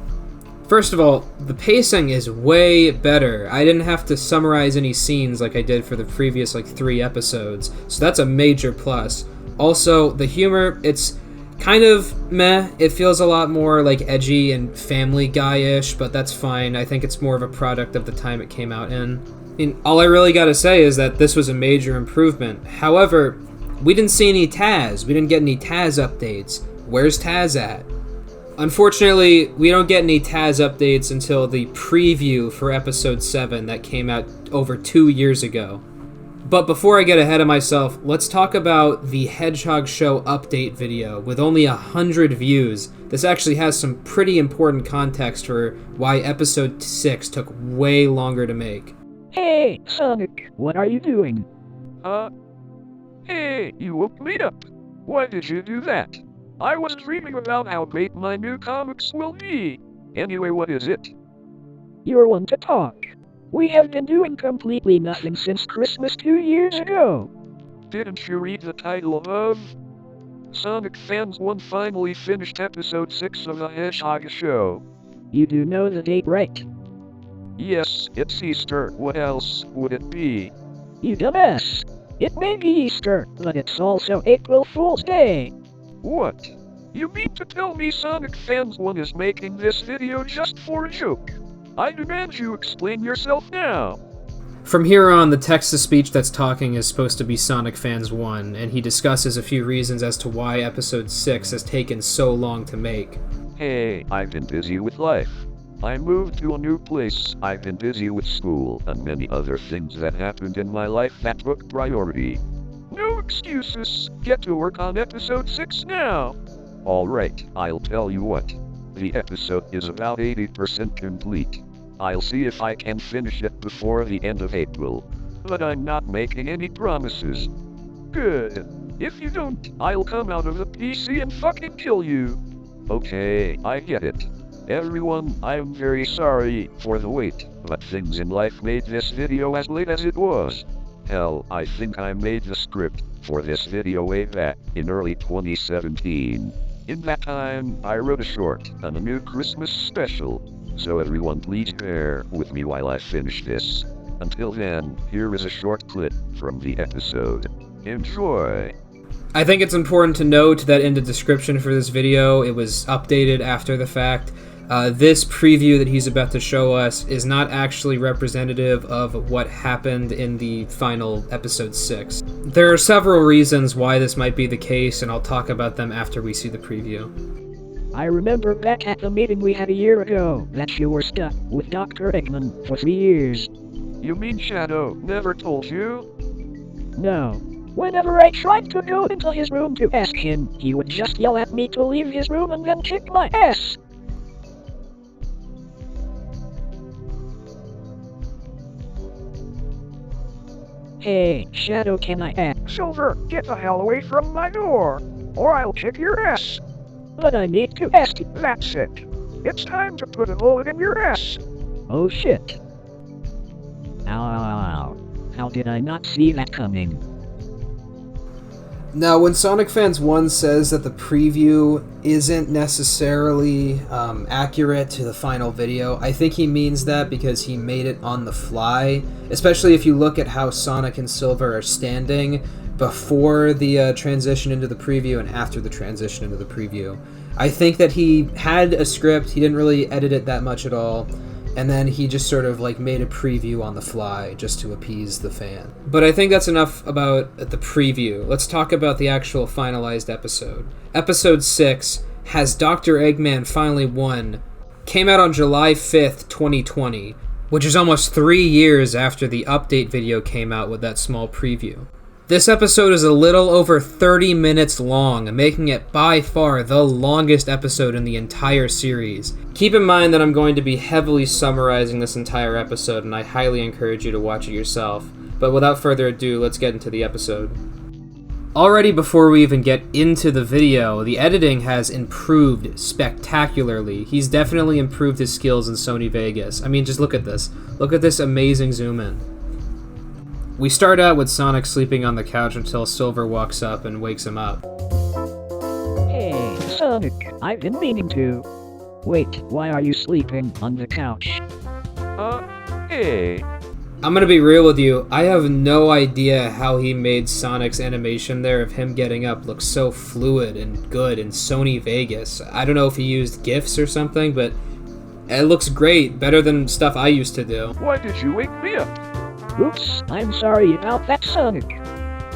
First of all, the pacing is way better. I didn't have to summarize any scenes like I did for the previous 3 episodes, so that's a major plus. Also, the humor, it's kind of meh. It feels a lot more edgy and Family Guy-ish, but that's fine. I think it's more of a product of the time it came out in. All I really gotta say is that this was a major improvement. However, we didn't see any Taz. We didn't get any Taz updates. Where's Taz at? Unfortunately, we don't get any Taz updates until the preview for episode 7 that came out over 2 years ago. But before I get ahead of myself, let's talk about the Hedgehog Show update video with only 100 views. This actually has some pretty important context for why episode 6 took way longer to make. Hey, Sonic, what are you doing? Hey, you woke me up. Why did you do that? I was dreaming about how great my new comics will be. Anyway, what is it? You're one to talk. We have been doing completely nothing since Christmas 2 years ago. Didn't you read the title of Sonic Fans 1 finally finished episode 6 of the Hedgehog show? You do know the date, right? Yes, it's Easter. What else would it be? You dumbass. It may be Easter, but it's also April Fool's Day. What? You mean to tell me Sonic Fans 1 is making this video just for a joke? I demand you explain yourself now. From here on, the text-to-speech that's talking is supposed to be Sonic Fans 1, and he discusses a few reasons as to why episode 6 has taken so long to make. Hey, I've been busy with life. I moved to a new place, I've been busy with school, and many other things that happened in my life that took priority. No excuses. Get to work on episode 6 now. Alright, I'll tell you what. The episode is about 80% complete. I'll see if I can finish it before the end of April. But I'm not making any promises. Good. If you don't, I'll come out of the PC and fucking kill you. Okay, I get it. Everyone, I'm very sorry for the wait, but things in life made this video as late as it was. Hell, I think I made the script for this video way back in early 2017. In that time, I wrote a short and a new Christmas special. So everyone please bear with me while I finish this. Until then, here is a short clip from the episode. Enjoy! I think it's important to note that in the description for this video, it was updated after the fact. This preview that he's about to show us is not actually representative of what happened in the final episode 6. There are several reasons why this might be the case, and I'll talk about them after we see the preview. I remember back at the meeting we had a year ago that you were stuck with Dr. Eggman for 3 years. You mean Shadow never told you? No. Whenever I tried to go into his room to ask him, he would just yell at me to leave his room and then kick my ass. Hey, Shadow, can I ask? Silver, get the hell away from my door, or I'll kick your ass. But I need to ask you. That's it. It's time to put a bullet in your ass. Oh shit. Ow, ow, ow, ow. How did I not see that coming? Now, when Sonic Fans 1 says that the preview isn't necessarily accurate to the final video, I think he means that because he made it on the fly, especially if you look at how Sonic and Silver are standing before the transition into the preview and after the transition into the preview. I think that he had a script, he didn't really edit it that much at all, and then he just sort of like made a preview on the fly just to appease the fan. But I think that's enough about the preview. Let's talk about the actual finalized episode. Episode 6 has Dr. Eggman Finally Won. Came out on July 5th, 2020, which is almost 3 years after the update video came out with that small preview. This episode is a little over 30 minutes long, making it by far the longest episode in the entire series. Keep in mind that I'm going to be heavily summarizing this entire episode, and I highly encourage you to watch it yourself. But without further ado, let's get into the episode. Already before we even get into the video, the editing has improved spectacularly. He's definitely improved his skills in Sony Vegas. I mean, just look at this. Look at this amazing zoom in. We start out with Sonic sleeping on the couch until Silver walks up and wakes him up. Hey, Sonic, I've been meaning to. Wait, why are you sleeping on the couch? Hey. I'm gonna be real with you, I have no idea how he made Sonic's animation there of him getting up look so fluid and good in Sony Vegas. I don't know if he used GIFs or something, but it looks great, better than stuff I used to do. Why did you wake me up? Oops, I'm sorry about that, Sonic.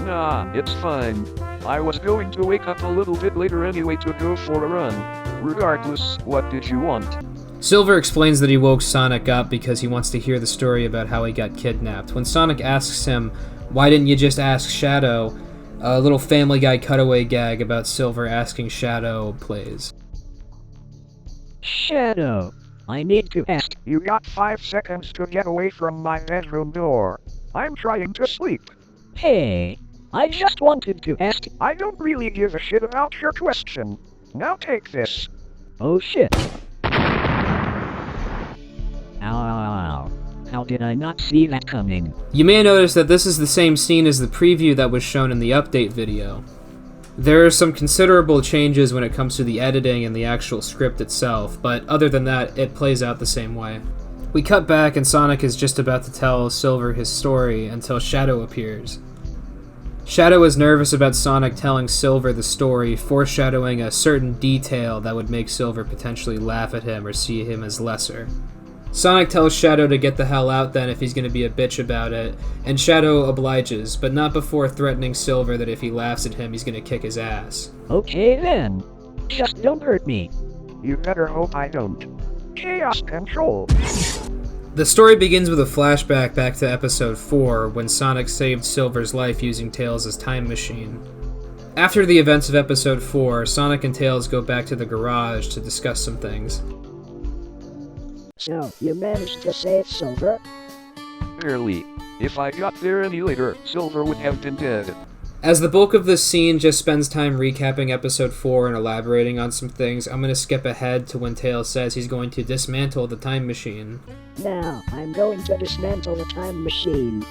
Nah, it's fine. I was going to wake up a little bit later anyway to go for a run. Regardless, what did you want? Silver explains that he woke Sonic up because he wants to hear the story about how he got kidnapped. When Sonic asks him, why didn't you just ask Shadow, a little Family Guy cutaway gag about Silver asking Shadow plays. Shadow, I need to ask. You got 5 seconds to get away from my bedroom door. I'm trying to sleep. Hey, I just wanted to ask. I don't really give a shit about your question. Now take this. Oh shit. Ow. How did I not see that coming? You may notice that this is the same scene as the preview that was shown in the update video. There are some considerable changes when it comes to the editing and the actual script itself, but other than that, it plays out the same way. We cut back and Sonic is just about to tell Silver his story until Shadow appears. Shadow is nervous about Sonic telling Silver the story, foreshadowing a certain detail that would make Silver potentially laugh at him or see him as lesser. Sonic tells Shadow to get the hell out then if he's going to be a bitch about it, and Shadow obliges, but not before threatening Silver that if he laughs at him he's going to kick his ass. Okay then. Just don't hurt me. You better hope I don't. Chaos Control. The story begins with a flashback back to episode 4, when Sonic saved Silver's life using Tails' time machine. After the events of episode 4, Sonic and Tails go back to the garage to discuss some things. So, you managed to save Silver? Barely. If I got there any later, Silver would have been dead. As the bulk of this scene just spends time recapping episode 4 and elaborating on some things, I'm going to skip ahead to when Tails says he's going to dismantle the time machine. Now, I'm going to dismantle the time machine.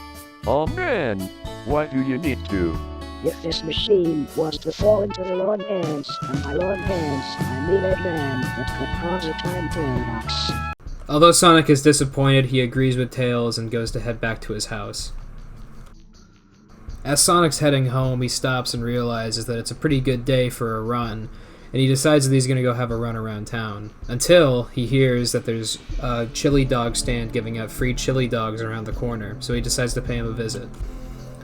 Oh man, why do you need to? If this machine was to fall into the wrong hands, and by wrong hands, I mean Eggman, it could cause a time paradox. Although Sonic is disappointed, he agrees with Tails and goes to head back to his house. As Sonic's heading home, he stops and realizes that it's a pretty good day for a run, and he decides that he's going to go have a run around town, until he hears that there's a chili dog stand giving out free chili dogs around the corner, so he decides to pay him a visit.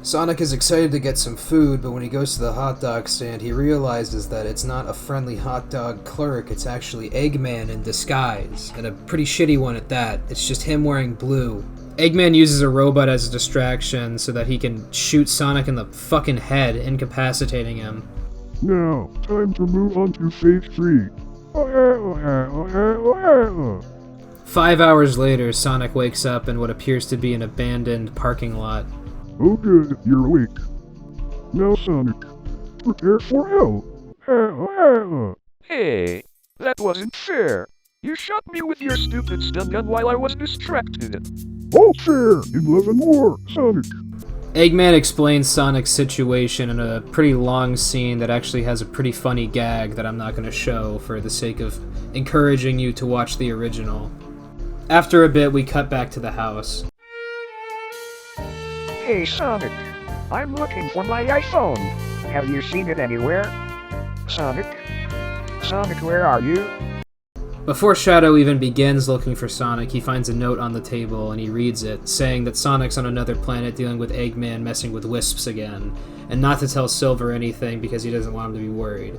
Sonic is excited to get some food, but when he goes to the hot dog stand, he realizes that it's not a friendly hot dog clerk, it's actually Eggman in disguise, and a pretty shitty one at that. It's just him wearing blue. Eggman uses a robot as a distraction so that he can shoot Sonic in the fucking head, incapacitating him. Now, time to move on to phase 3. 5 hours later, Sonic wakes up in what appears to be an abandoned parking lot. Oh good, you're awake. Now Sonic, prepare for hell. Hey, that wasn't fair. You shot me with your stupid stun gun while I was distracted. All fair, 11 more, Sonic. Eggman explains Sonic's situation in a pretty long scene that actually has a pretty funny gag that I'm not going to show for the sake of encouraging you to watch the original. After a bit, we cut back to the house. Hey Sonic, I'm looking for my iPhone. Have you seen it anywhere? Sonic? Sonic, where are you? Before Shadow even begins looking for Sonic, he finds a note on the table and he reads it, saying that Sonic's on another planet dealing with Eggman messing with wisps again, and not to tell Silver anything because he doesn't want him to be worried.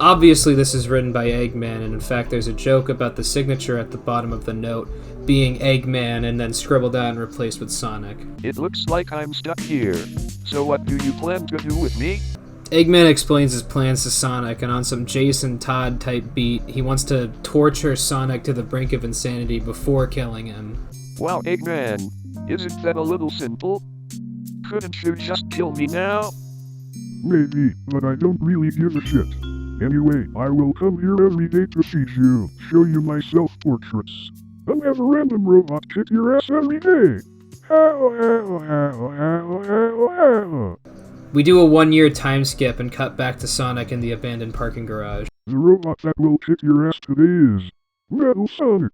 Obviously this is written by Eggman, and in fact there's a joke about the signature at the bottom of the note being Eggman and then scribbled out and replaced with Sonic. It looks like I'm stuck here. So what do you plan to do with me? Eggman explains his plans to Sonic, and on some Jason Todd type beat, he wants to torture Sonic to the brink of insanity before killing him. Wow, Eggman, isn't that a little simple? Couldn't you just kill me now? Maybe, but I don't really give a shit. Anyway, I will come here every day to feed you, show you my self-portraits, and have a random robot kick your ass every day. We do a 1-year time skip and cut back to Sonic in the abandoned parking garage. The robot that will kick your ass today is Metal Sonic.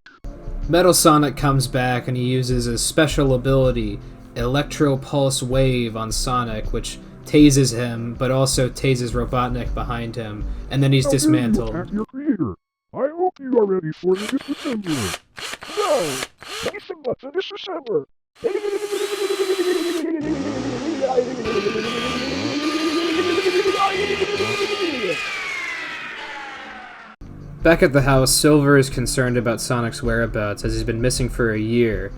Metal Sonic comes back and he uses a special ability, Electro Pulse Wave, on Sonic, which tases him, but also tases Robotnik behind him, and then he's dismantled. Your creator. I hope you are ready for the disassembly. No! Anything but the disassembler! Back at the house, Silver is concerned about Sonic's whereabouts as he's been missing for a year.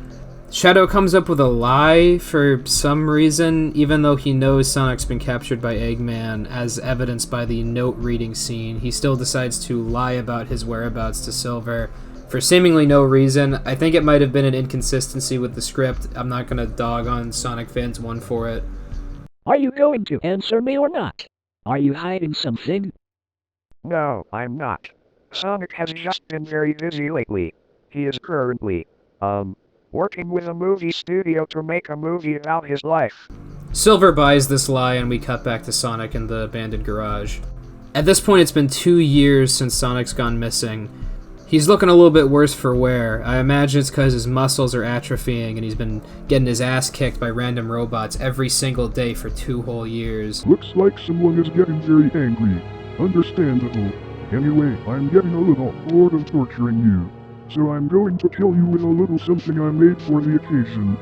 Shadow comes up with a lie for some reason, even though he knows Sonic's been captured by Eggman, as evidenced by the note-reading scene. He still decides to lie about his whereabouts to Silver for seemingly no reason. I think it might have been an inconsistency with the script. I'm not going to dog on Sonic Fans 1 for it. Are you going to answer me or not? Are you hiding something? No, I'm not. Sonic has just been very busy lately. He is currently, working with a movie studio to make a movie about his life. Silver buys this lie, and we cut back to Sonic in the abandoned garage. At this point, it's been 2 years since Sonic's gone missing. He's looking a little bit worse for wear. I imagine it's because his muscles are atrophying and he's been getting his ass kicked by random robots every single day for 2 whole years. Looks like someone is getting very angry. Understandable. Anyway, I'm getting a little bored of torturing you. So I'm going to kill you with a little something I made for the occasion.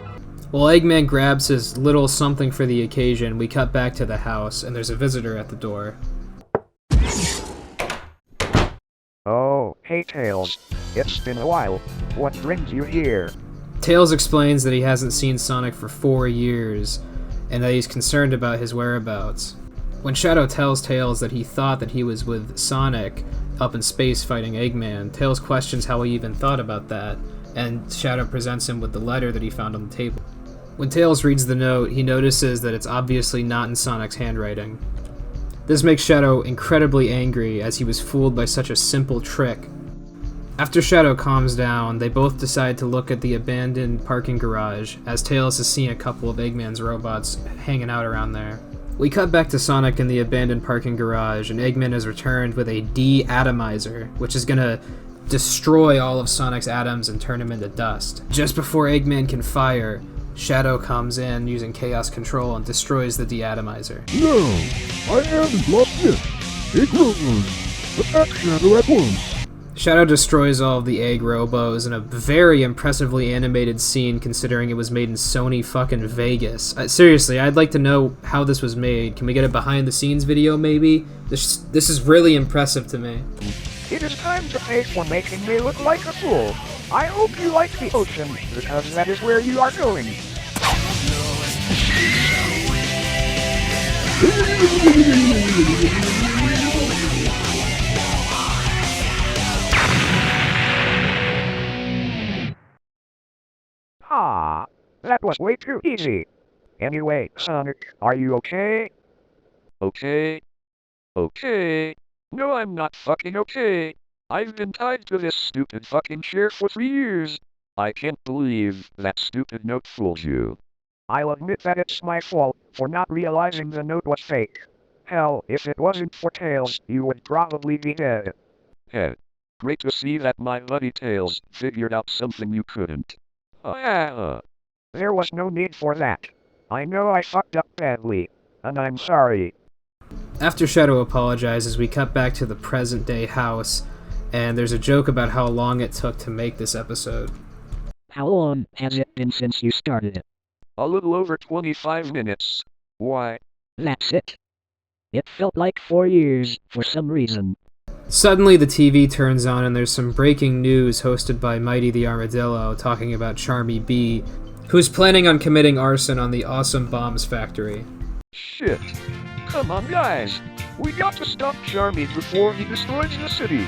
While Eggman grabs his little something for the occasion, we cut back to the house, and there's a visitor at the door. Oh, hey Tails. It's been a while. What brings you here? Tails explains that he hasn't seen Sonic for 4 years, and that he's concerned about his whereabouts. When Shadow tells Tails that he thought that he was with Sonic up in space fighting Eggman, Tails questions how he even thought about that, and Shadow presents him with the letter that he found on the table. When Tails reads the note, he notices that it's obviously not in Sonic's handwriting. This makes Shadow incredibly angry, as he was fooled by such a simple trick. After Shadow calms down, they both decide to look at the abandoned parking garage, as Tails has seen a couple of Eggman's robots hanging out around there. We cut back to Sonic in the abandoned parking garage, and Eggman has returned with a de-atomizer, which is gonna destroy all of Sonic's atoms and turn him into dust. Just before Eggman can fire, Shadow comes in using Chaos Control and destroys the de-atomizer. No, I haven't lost it. Egg Robos, attack Shadow at once. Shadow destroys all of the Egg Robos in a very impressively animated scene considering it was made in Sony fucking Vegas. Seriously, I'd like to know how this was made. Can we get a behind the scenes video maybe? This is really impressive to me. It is time to pay for making me look like a fool. I hope you like the ocean, because that is where you are going. Ah, that was way too easy. Anyway, Sonic, are you okay? Okay. Okay. No, I'm not fucking okay. I've been tied to this stupid fucking chair for 3 years. I can't believe that stupid note fooled you. I'll admit that it's my fault for not realizing the note was fake. Hell, if it wasn't for Tails, you would probably be dead. Hey, great to see that my buddy Tails figured out something you couldn't. There was no need for that. I know I fucked up badly, and I'm sorry. After Shadow apologizes, we cut back to the present-day house, and there's a joke about how long it took to make this episode. How long has it been since you started it? A little over 25 minutes. Why? That's it. It felt like 4 years, for some reason. Suddenly the TV turns on and there's some breaking news hosted by Mighty the Armadillo talking about Charmy B, who's planning on committing arson on the Awesome Bombs factory. Shit. Come on, guys. We got to stop Charmy before he destroys the city.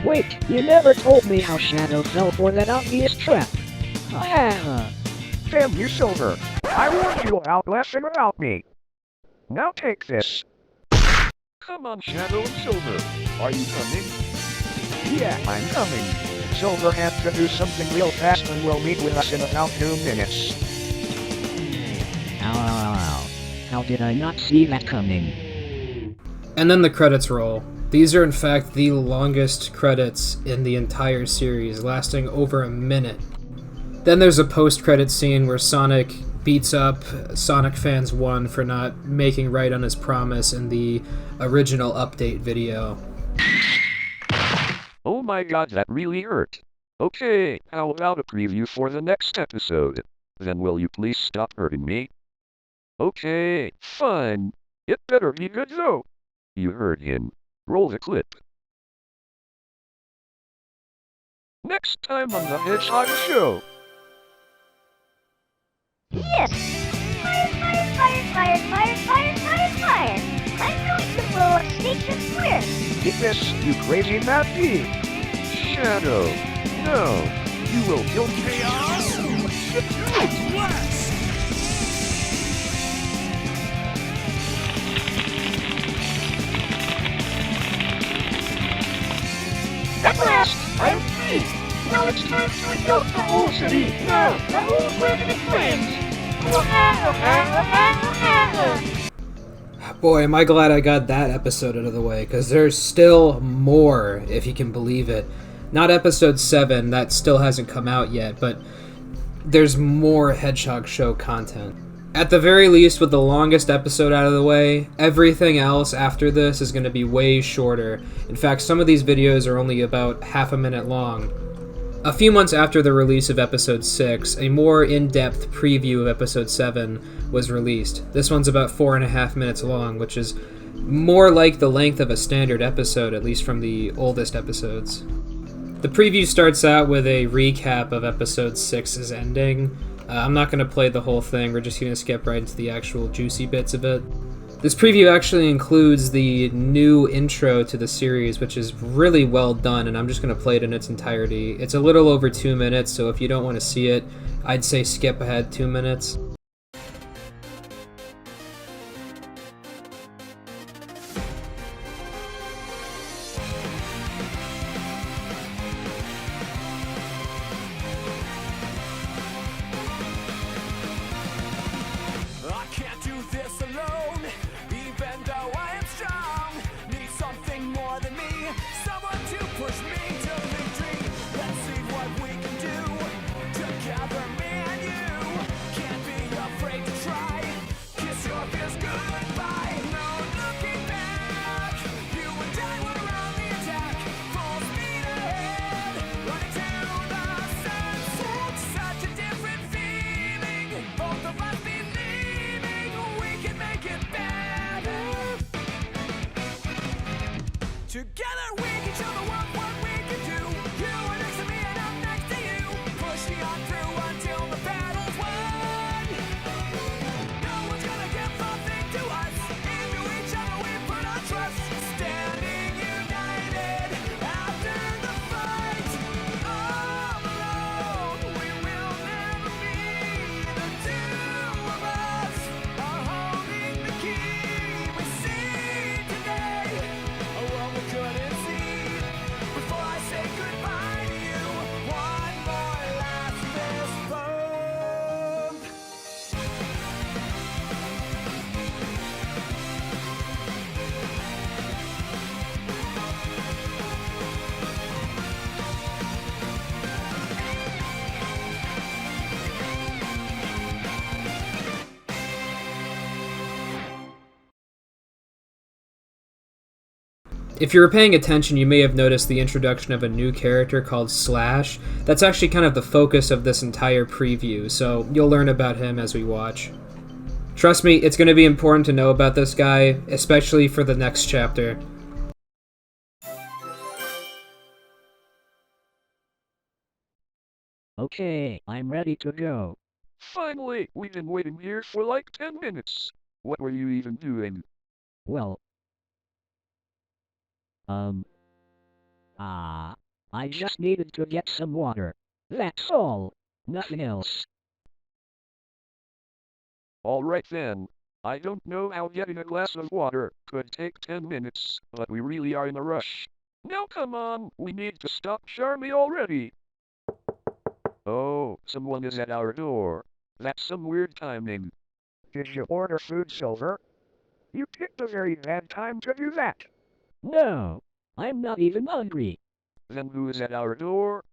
Wait, you never told me how Shadow fell for that obvious trap. Damn you, Silver. I warned you about laughing about me. Now take this. Come on, Shadow and Silver. Are you coming? Yeah, I'm coming. Silver has to do something real fast and will meet with us in about 2 minutes. Ow. How did I not see that coming? And then the credits roll. These are in fact the longest credits in the entire series, lasting over a minute. Then there's a post-credit scene where Sonic beats up Sonic Fans 1 for not making right on his promise in the original update video. Oh my god, that really hurt. Okay, how about a preview for the next episode? Then will you please stop hurting me? Okay, fine. It better be good though. You heard him. Roll the clip. Next time on the Hedgehog Show. Yes! Fire! I'm going to blow up Station Square! Get this, you crazy mad bee! Shadow, no! You will kill Chaos! At last, I'm free. Now it's time to engulf the whole city. Now, my old president friends. Boy, am I glad I got that episode out of the way, because there's still more, if you can believe it. Not episode 7, that still hasn't come out yet, but there's more Hedgehog Show content. At the very least, with the longest episode out of the way, everything else after this is going to be way shorter. In fact, some of these videos are only about half a minute long. A few months after the release of episode 6, a more in-depth preview of episode 7 was released. This one's about 4.5 minutes long, which is more like the length of a standard episode, at least from the oldest episodes. The preview starts out with a recap of episode 6's ending. I'm not going to play the whole thing, we're just going to skip right into the actual juicy bits of it. This preview actually includes the new intro to the series, which is really well done, and I'm just going to play it in its entirety. It's a little over 2 minutes, so if you don't want to see it, I'd say skip ahead 2 minutes. Together we can show the world what we can do. You are next to me and I'm next to you. Pushing on through until the battle's won. No one's gonna give nothing to us. Into each other we put our trust. Standing united after the fight. All alone we will never be. The two of us are holding the key. We see today a world we couldn't see. Before I say goodbye to you, one more last fist bump. If you were paying attention, you may have noticed the introduction of a new character called Slash. That's actually kind of the focus of this entire preview, so you'll learn about him as we watch. Trust me, it's going to be important to know about this guy, especially for the next chapter. Okay, I'm ready to go. Finally, we've been waiting here for like 10 minutes. What were you even doing? Well, I just needed to get some water. That's all. Nothing else. Alright then. I don't know how getting a glass of water could take 10 minutes, but we really are in a rush. Now come on, we need to stop Charmy already. Oh, someone is at our door. That's some weird timing. Did you order food, Silver? You picked a very bad time to do that. No, I'm not even hungry. Then who is at our door?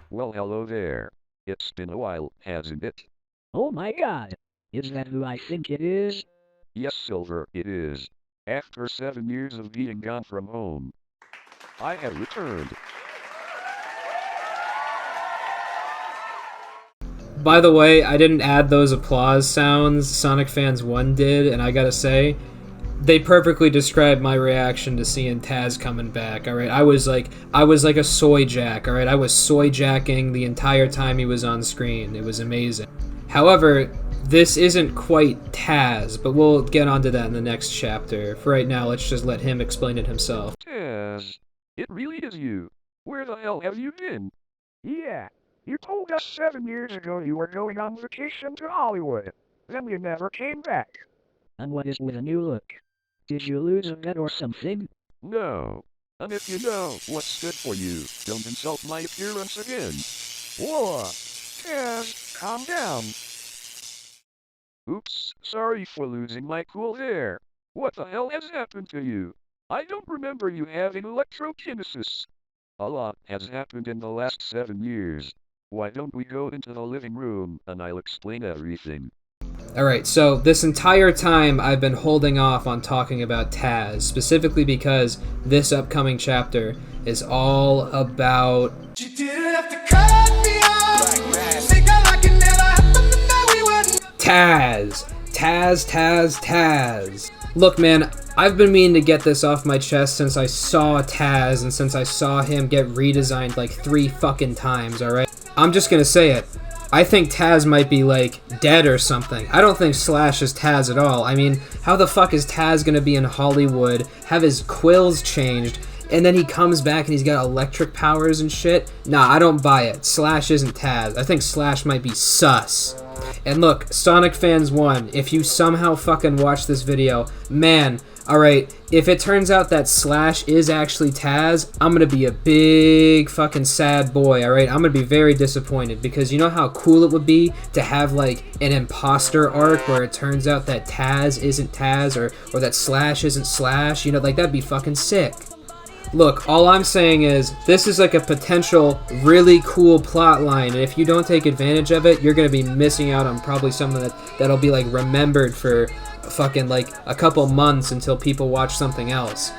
Well, hello there. It's been a while, hasn't it? Oh my god, is that who I think it is? Yes, Silver, it is. After 7 years of being gone from home, I have returned. By the way, I didn't add those applause sounds, Sonic Fans 1 did, and I gotta say, they perfectly describe my reaction to seeing Taz coming back, alright? I was like a soy jack, alright? I was soy jacking the entire time he was on screen. It was amazing. However, this isn't quite Taz, but we'll get onto that in the next chapter. For right now, let's just let him explain it himself. Taz, it really is you. Where the hell have you been? Yeah, you told us 7 years ago you were going on vacation to Hollywood. Then you never came back. And what is with a new look? Did you lose a bet or something? No. And if you know what's good for you, don't insult my appearance again. Whoa! Taz, calm down. Oops, sorry for losing my cool hair. What the hell has happened to you? I don't remember you having electrokinesis. A lot has happened in the last 7 years. Why don't we go into the living room and I'll explain everything. Alright, so this entire time I've been holding off on talking about Taz, specifically because this upcoming chapter is all about You didn't have to cut me off. Think I like it never happened to know we wouldn't. Taz. Look, man, I've been meaning to get this off my chest since I saw Taz and since I saw him get redesigned like 3 fucking times, alright? I'm just gonna say it. I think Taz might be, like, dead or something. I don't think Slash is Taz at all. I mean, how the fuck is Taz gonna be in Hollywood, have his quills changed, and then he comes back and he's got electric powers and shit? Nah, I don't buy it. Slash isn't Taz. I think Slash might be sus. And look, Sonic Fans 1, if you somehow fucking watch this video, man, alright, if it turns out that Slash is actually Taz, I'm gonna be a big fucking sad boy, alright? I'm gonna be very disappointed, because you know how cool it would be to have, like, an imposter arc where it turns out that Taz isn't Taz, or that Slash isn't Slash, you know, like, that'd be fucking sick. Look, all I'm saying is, this is like a potential really cool plot line, and if you don't take advantage of it, you're gonna be missing out on probably something that'll be, like, remembered for fucking, like, a couple months until people watch something else.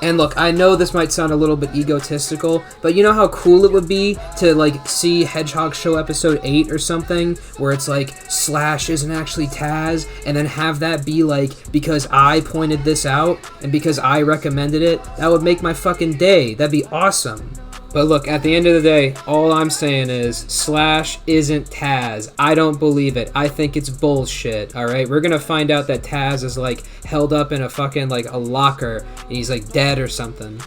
And look, I know this might sound a little bit egotistical, but you know how cool it would be to, like, see Hedgehog Show episode 8 or something, where it's like, Slash isn't actually Taz, and then have that be like, because I pointed this out, and because I recommended it? That would make my fucking day. That'd be awesome. But look, at the end of the day, all I'm saying is, Slash isn't Taz. I don't believe it. I think it's bullshit, alright? We're gonna find out that Taz is, like, held up in a fucking, like, a locker, and he's, like, dead or something.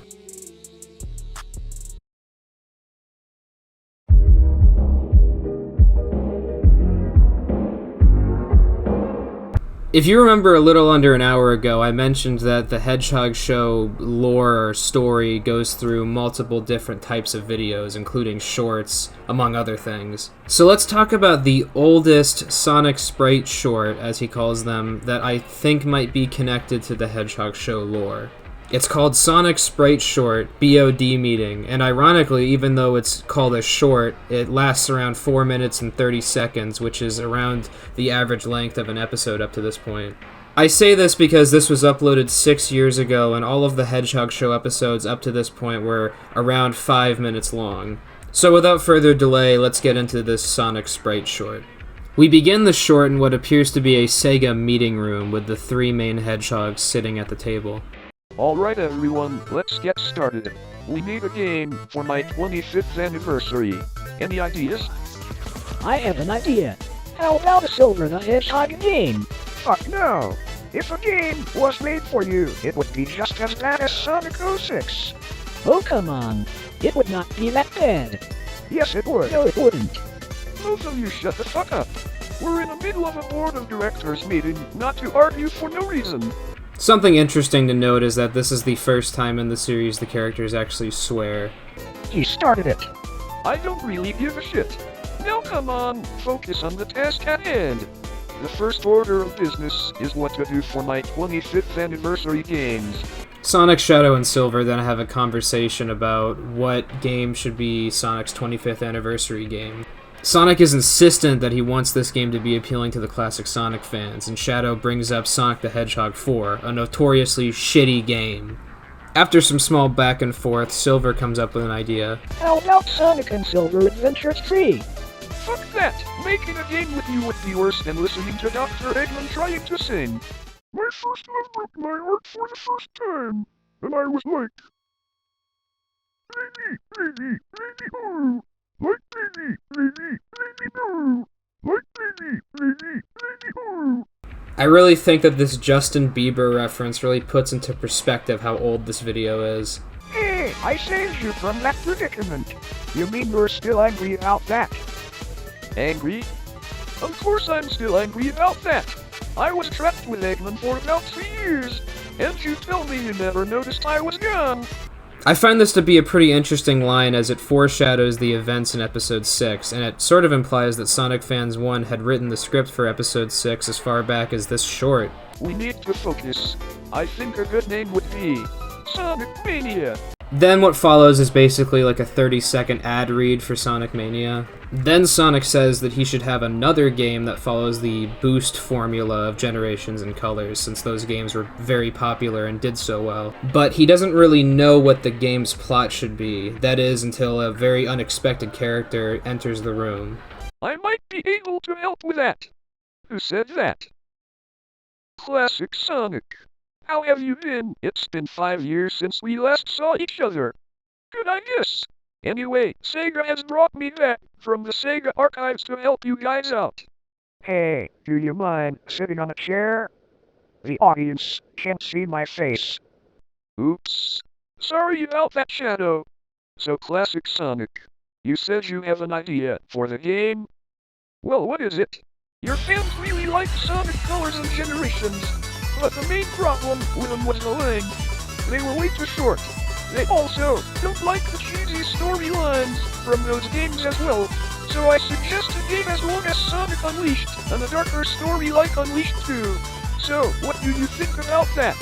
If you remember a little under an hour ago, I mentioned that the Hedgehog Show lore or story goes through multiple different types of videos, including shorts, among other things. So let's talk about the oldest Sonic Sprite short, as he calls them, that I think might be connected to the Hedgehog Show lore. It's called Sonic Sprite Short, BOD Meeting, and ironically, even though it's called a short, it lasts around 4 minutes and 30 seconds, which is around the average length of an episode up to this point. I say this because this was uploaded 6 years ago, and all of the Hedgehog Show episodes up to this point were around 5 minutes long. So without further delay, let's get into this Sonic Sprite Short. We begin the short in what appears to be a Sega meeting room with the 3 main hedgehogs sitting at the table. Alright everyone, let's get started. We need a game for my 25th anniversary. Any ideas? I have an idea. How about a Silver the Hedgehog game? Fuck no. If a game was made for you, it would be just as bad as Sonic 06. Oh, come on. It would not be that bad. Yes, it would. No, it wouldn't. Both of you shut the fuck up. We're in the middle of a board of directors meeting, not to argue for no reason. Something interesting to note is that this is the first time in the series the characters actually swear. He started it. I don't really give a shit. Now come on, focus on the task at hand. The first order of business is what to do for my 25th anniversary games. Sonic, Shadow, and Silver then have a conversation about what game should be Sonic's 25th anniversary game. Sonic is insistent that he wants this game to be appealing to the classic Sonic fans, and Shadow brings up Sonic the Hedgehog 4, a notoriously shitty game. After some small back and forth, Silver comes up with an idea. How about Sonic and Silver Adventure 3? Fuck that! Making a game with you would be worse than listening to Dr. Eggman trying to sing. My first love broke my heart for the first time, and I was like, baby, baby, baby, oh. Like baby, baby, baby, no. Like baby, baby, baby, oh. I really think that this Justin Bieber reference really puts into perspective how old this video is. Hey, I saved you from that predicament. You mean you're still angry about that? Angry? Of course I'm still angry about that. I was trapped with Eggman for about 3 years. And you tell me you never noticed I was gone. I find this to be a pretty interesting line as it foreshadows the events in Episode 6, and it sort of implies that Sonic Fans 1 had written the script for Episode 6 as far back as this short. We need to focus. I think a good name would be Sonic Mania. Then what follows is basically like a 30-second ad read for Sonic Mania. Then Sonic says that he should have another game that follows the boost formula of Generations and Colors, since those games were very popular and did so well. But he doesn't really know what the game's plot should be, that is, until a very unexpected character enters the room. I might be able to help with that. Who said that? Classic Sonic. How have you been? It's been 5 years since we last saw each other. Good, I guess. Anyway, Sega has brought me back from the Sega archives to help you guys out. Hey, do you mind sitting on a chair? The audience can't see my face. Oops. Sorry about that, Shadow. So, Classic Sonic, you said you have an idea for the game? Well, what is it? Your fans really like Sonic Colors and Generations, but the main problem with them was the length. They were way too short. They also don't like the cheesy storylines from those games as well, so I suggest a game as long as Sonic Unleashed, and a darker story like Unleashed 2. So, what do you think about that?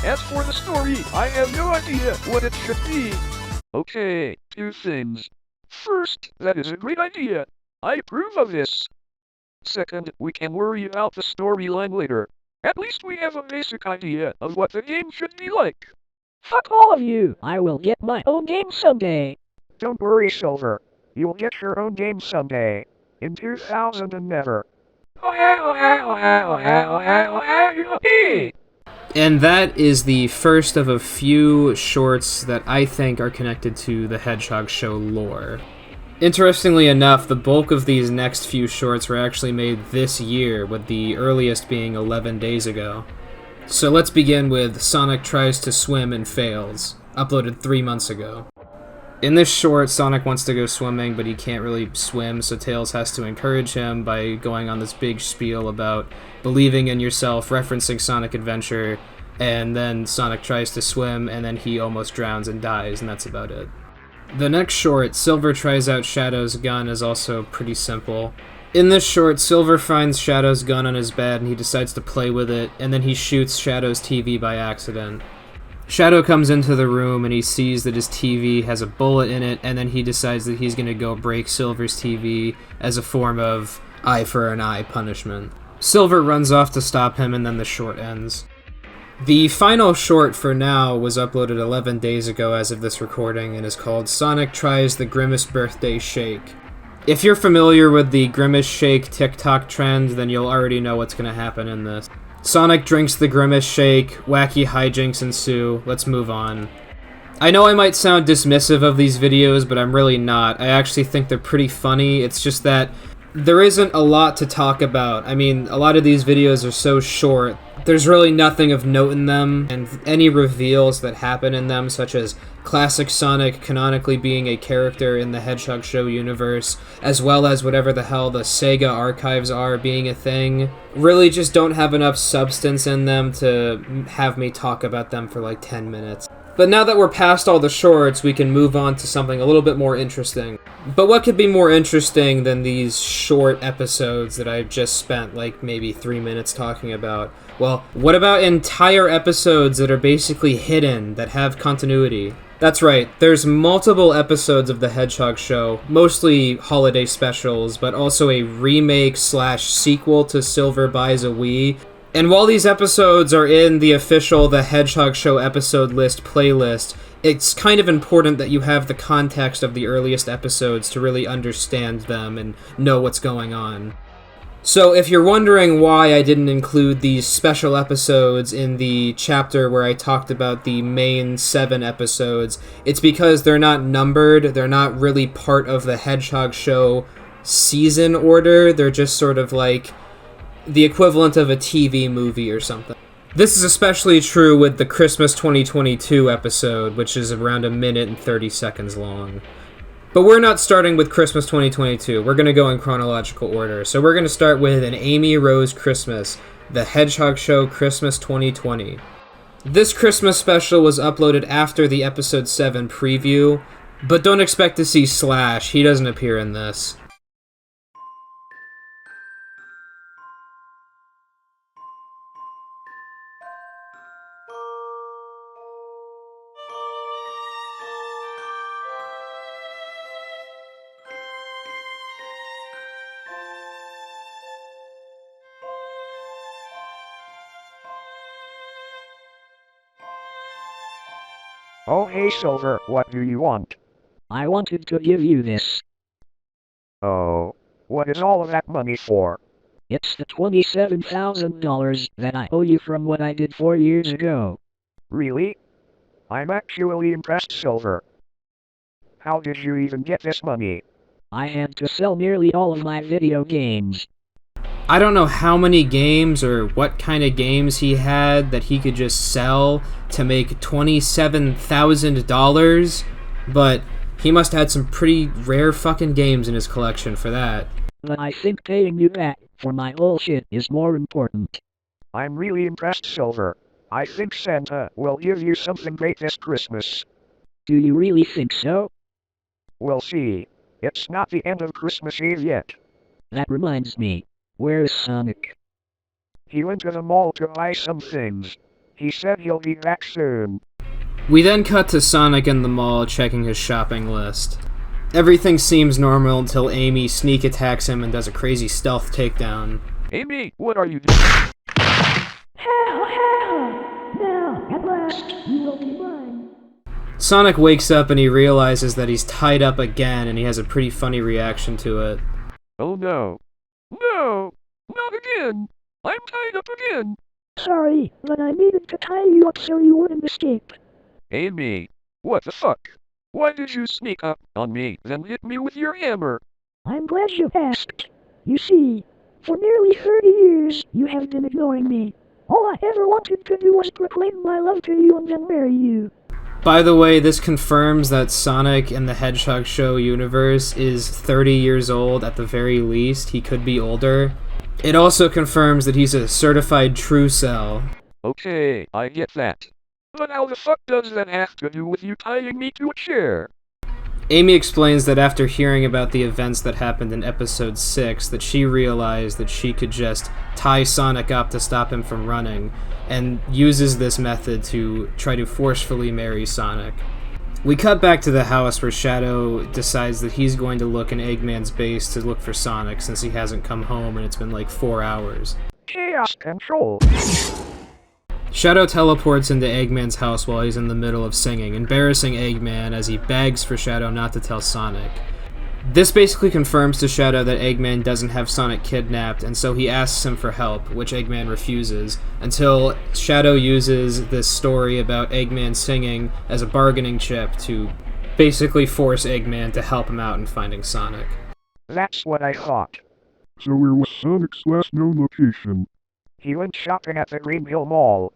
As for the story, I have no idea what it should be. Okay, 2 things. First, that is a great idea. I approve of this. Second, we can worry about the storyline later. At least we have a basic idea of what the game should be like. Fuck all of you! I will get my own game someday! Don't worry, Silver. You'll get your own game someday. In 2000 and never. And that is the first of a few shorts that I think are connected to the Hedgehog show lore. Interestingly enough, the bulk of these next few shorts were actually made this year, with the earliest being 11 days ago. So let's begin with Sonic Tries to Swim and Fails, uploaded 3 months ago. In this short, Sonic wants to go swimming, but he can't really swim, so Tails has to encourage him by going on this big spiel about believing in yourself, referencing Sonic Adventure, and then Sonic tries to swim, and then he almost drowns and dies, and that's about it. The next short, Silver Tries Out Shadow's Gun, is also pretty simple. In this short, Silver finds Shadow's gun on his bed and he decides to play with it, and then he shoots Shadow's TV by accident. Shadow comes into the room and he sees that his TV has a bullet in it, and then he decides that he's gonna go break Silver's TV as a form of eye for an eye punishment. Silver runs off to stop him, and then the short ends. The final short for now was uploaded 11 days ago as of this recording and is called Sonic Tries the Grimace Birthday Shake. If you're familiar with the Grimace Shake TikTok trend, then you'll already know what's going to happen in this. Sonic drinks the Grimace Shake, wacky hijinks ensue, let's move on. I know I might sound dismissive of these videos, but I'm really not. I actually think they're pretty funny. It's just that there isn't a lot to talk about. I mean, a lot of these videos are so short, there's really nothing of note in them, and any reveals that happen in them, such as Classic Sonic canonically being a character in the Hedgehog show universe, as well as whatever the hell the Sega archives are being a thing, really just don't have enough substance in them to have me talk about them for like 10 minutes. But now that we're past all the shorts, we can move on to something a little bit more interesting. But what could be more interesting than these short episodes that I've just spent like maybe 3 minutes talking about? Well, what about entire episodes that are basically hidden, that have continuity? That's right, there's multiple episodes of the Hedgehog show, mostly holiday specials, but also a remake/sequel to Silver Buys a Wii. And while these episodes are in the official The Hedgehog Show episode list playlist, it's kind of important that you have the context of the earliest episodes to really understand them and know what's going on. So if you're wondering why I didn't include these special episodes in the chapter where I talked about the main 7 episodes, it's because they're not numbered, they're not really part of the Hedgehog Show season order, they're just sort of like the equivalent of a TV movie or something. This is especially true with the Christmas 2022 episode, which is around 1 minute and 30 seconds long. But we're not starting with Christmas 2022, we're going to go in chronological order. So we're going to start with An Amy Rose Christmas, The Hedgehog Show Christmas 2020. This Christmas special was uploaded after the episode 7 preview, but don't expect to see Slash. He doesn't appear in this. Oh hey Silver, what do you want? I wanted to give you this. Oh, what is all of that money for? It's the $27,000 that I owe you from what I did 4 years ago. Really? I'm actually impressed, Silver. How did you even get this money? I had to sell nearly all of my video games. I don't know how many games or what kind of games he had that he could just sell to make $27,000, but he must have had some pretty rare fucking games in his collection for that. But I think paying you back for my bullshit is more important. I'm really impressed, Silver. I think Santa will give you something great this Christmas. Do you really think so? We'll see. It's not the end of Christmas Eve yet. That reminds me. Where is Sonic? He went to the mall to buy some things. He said he'll be back soon. We then cut to Sonic in the mall checking his shopping list. Everything seems normal until Amy sneak attacks him and does a crazy stealth takedown. Amy, what are you doing? Now, at last, you will be mine. Sonic wakes up and he realizes that he's tied up again, and he has a pretty funny reaction to it. Oh no. No! Not again! I'm tied up again! Sorry, but I needed to tie you up so you wouldn't escape. Amy, what the fuck? Why did you sneak up on me, then hit me with your hammer? I'm glad you asked. You see, for nearly 30 years, you have been ignoring me. All I ever wanted to do was proclaim my love to you and then marry you. By the way, this confirms that Sonic in the Hedgehog show universe is 30 years old at the very least. He could be older. It also confirms that he's a certified true cell. Okay, I get that. But how the fuck does that have to do with you tying me to a chair? Amy explains that after hearing about the events that happened in episode 6, that she realized that she could just tie Sonic up to stop him from running, and uses this method to try to forcefully marry Sonic. We cut back to the house where Shadow decides that he's going to look in Eggman's base to look for Sonic since he hasn't come home and it's been like 4 hours. Chaos control. Shadow teleports into Eggman's house while he's in the middle of singing, embarrassing Eggman as he begs for Shadow not to tell Sonic. This basically confirms to Shadow that Eggman doesn't have Sonic kidnapped, and so he asks him for help, which Eggman refuses, until Shadow uses this story about Eggman singing as a bargaining chip to basically force Eggman to help him out in finding Sonic. That's what I thought. So where was Sonic's last known location? He went shopping at the Green Hill Mall.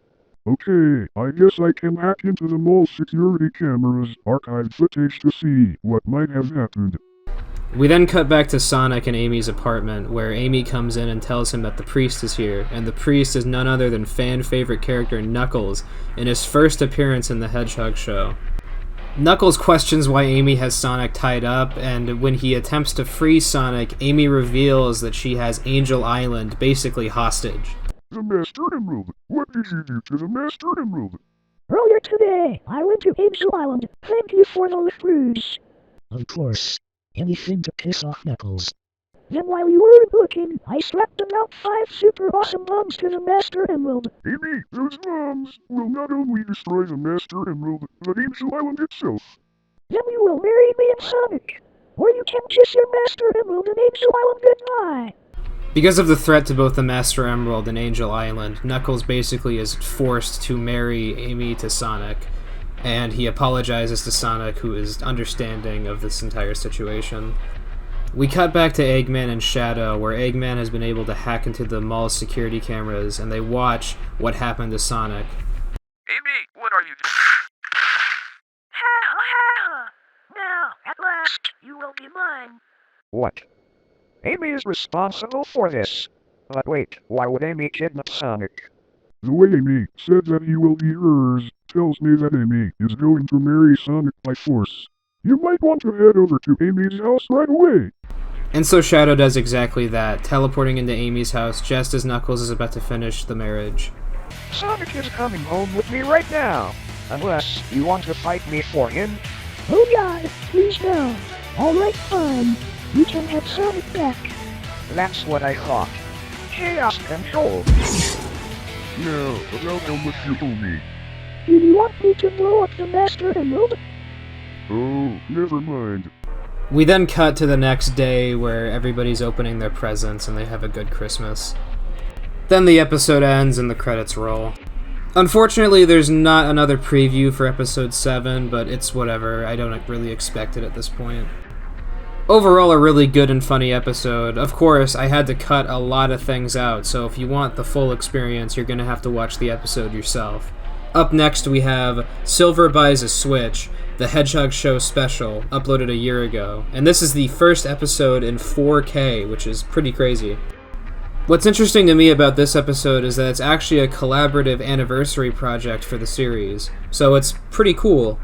Okay, I guess I can hack into the mall's security cameras, archive footage to see what might have happened. We then cut back to Sonic in Amy's apartment, where Amy comes in and tells him that the priest is here, and the priest is none other than fan-favorite character Knuckles, in his first appearance in the Hedgehog show. Knuckles questions why Amy has Sonic tied up, and when he attempts to free Sonic, Amy reveals that she has Angel Island basically hostage. The Master Emerald! What did you do to the Master Emerald? Earlier today, I went to Angel Island. Thank you for the cruise. Of course. Anything to piss off Knuckles. Then while you weren't looking, I strapped about 5 super awesome bombs to the Master Emerald. Amy, those bombs will not only destroy the Master Emerald, but Angel Island itself. Then you will marry me and Sonic. Or you can kiss your Master Emerald and Angel Island goodbye. Because of the threat to both the Master Emerald and Angel Island, Knuckles basically is forced to marry Amy to Sonic, and he apologizes to Sonic, who is understanding of this entire situation. We cut back to Eggman and Shadow, where Eggman has been able to hack into the mall's security cameras, and they watch what happened to Sonic. Amy, what are you doing? Now, at last, you will be mine. What? Amy is responsible for this. But wait, why would Amy kidnap Sonic? The way Amy said that he will be hers tells me that Amy is going to marry Sonic by force. You might want to head over to Amy's house right away. And so Shadow does exactly that, teleporting into Amy's house just as Knuckles is about to finish the marriage. Sonic is coming home with me right now. Unless you want to fight me for him. Oh God, please no. Alright, fine. You can have Sonic back. That's what I thought. Chaos control. Yeah, about how much you owe me. Do you want me to blow up the Master Emerald? Oh, never mind. We then cut to the next day where everybody's opening their presents and they have a good Christmas. Then the episode ends and the credits roll. Unfortunately, there's not another preview for episode 7, but it's whatever. I don't really expect it at this point. Overall, a really good and funny episode. Of course, I had to cut a lot of things out, so if you want the full experience, you're going to have to watch the episode yourself. Up next, we have Silver Buys a Switch, the Hedgehog Show special, uploaded a year ago. And this is the first episode in 4K, which is pretty crazy. What's interesting to me about this episode is that it's actually a collaborative anniversary project for the series, so it's pretty cool.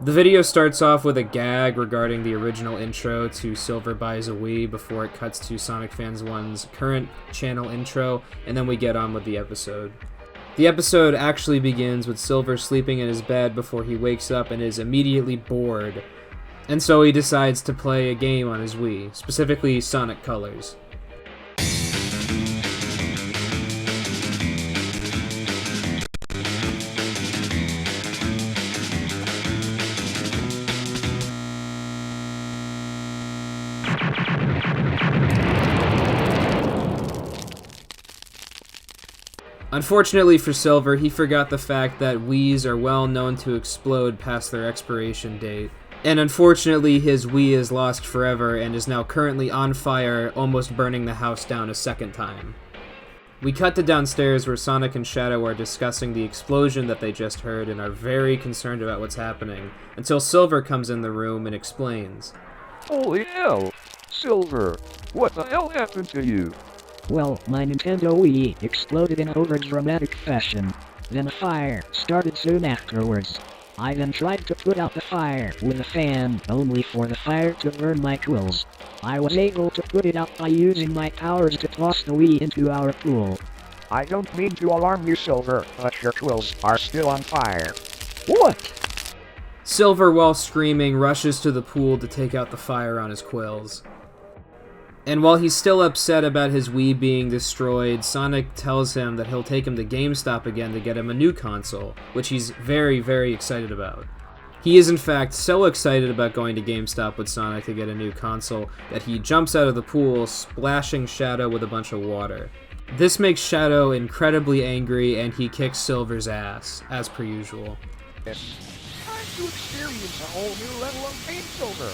The video starts off with a gag regarding the original intro to Silver Buys a Wii before it cuts to Sonic Fans 1's current channel intro, and then we get on with the episode. The episode actually begins with Silver sleeping in his bed before he wakes up and is immediately bored, and so he decides to play a game on his Wii, specifically Sonic Colors. Unfortunately for Silver, he forgot the fact that Wiis are well known to explode past their expiration date. And unfortunately, his Wii is lost forever and is now currently on fire, almost burning the house down a second time. We cut to downstairs where Sonic and Shadow are discussing the explosion that they just heard and are very concerned about what's happening, until Silver comes in the room and explains. Holy hell! Silver, what the hell happened to you? Well, my Nintendo Wii exploded in over-dramatic fashion. Then a fire started soon afterwards. I then tried to put out the fire with a fan, only for the fire to burn my quills. I was able to put it out by using my powers to toss the Wii into our pool. I don't mean to alarm you, Silver, but your quills are still on fire. What? Silver, while screaming, rushes to the pool to take out the fire on his quills. And while he's still upset about his Wii being destroyed, Sonic tells him that he'll take him to GameStop again to get him a new console, which he's very, very excited about. He is in fact so excited about going to GameStop with Sonic to get a new console that he jumps out of the pool, splashing Shadow with a bunch of water. This makes Shadow incredibly angry and he kicks Silver's ass, as per usual. Time to experience a whole new level of pain, Silver.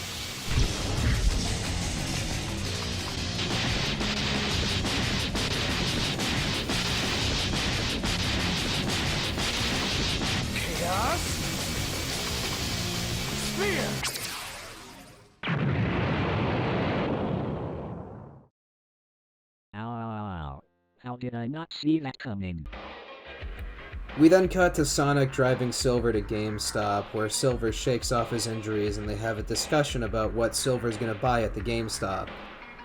Ow. How did I not see that coming? We then cut to Sonic driving Silver to GameStop, where Silver shakes off his injuries and they have a discussion about what Silver's gonna buy at the GameStop.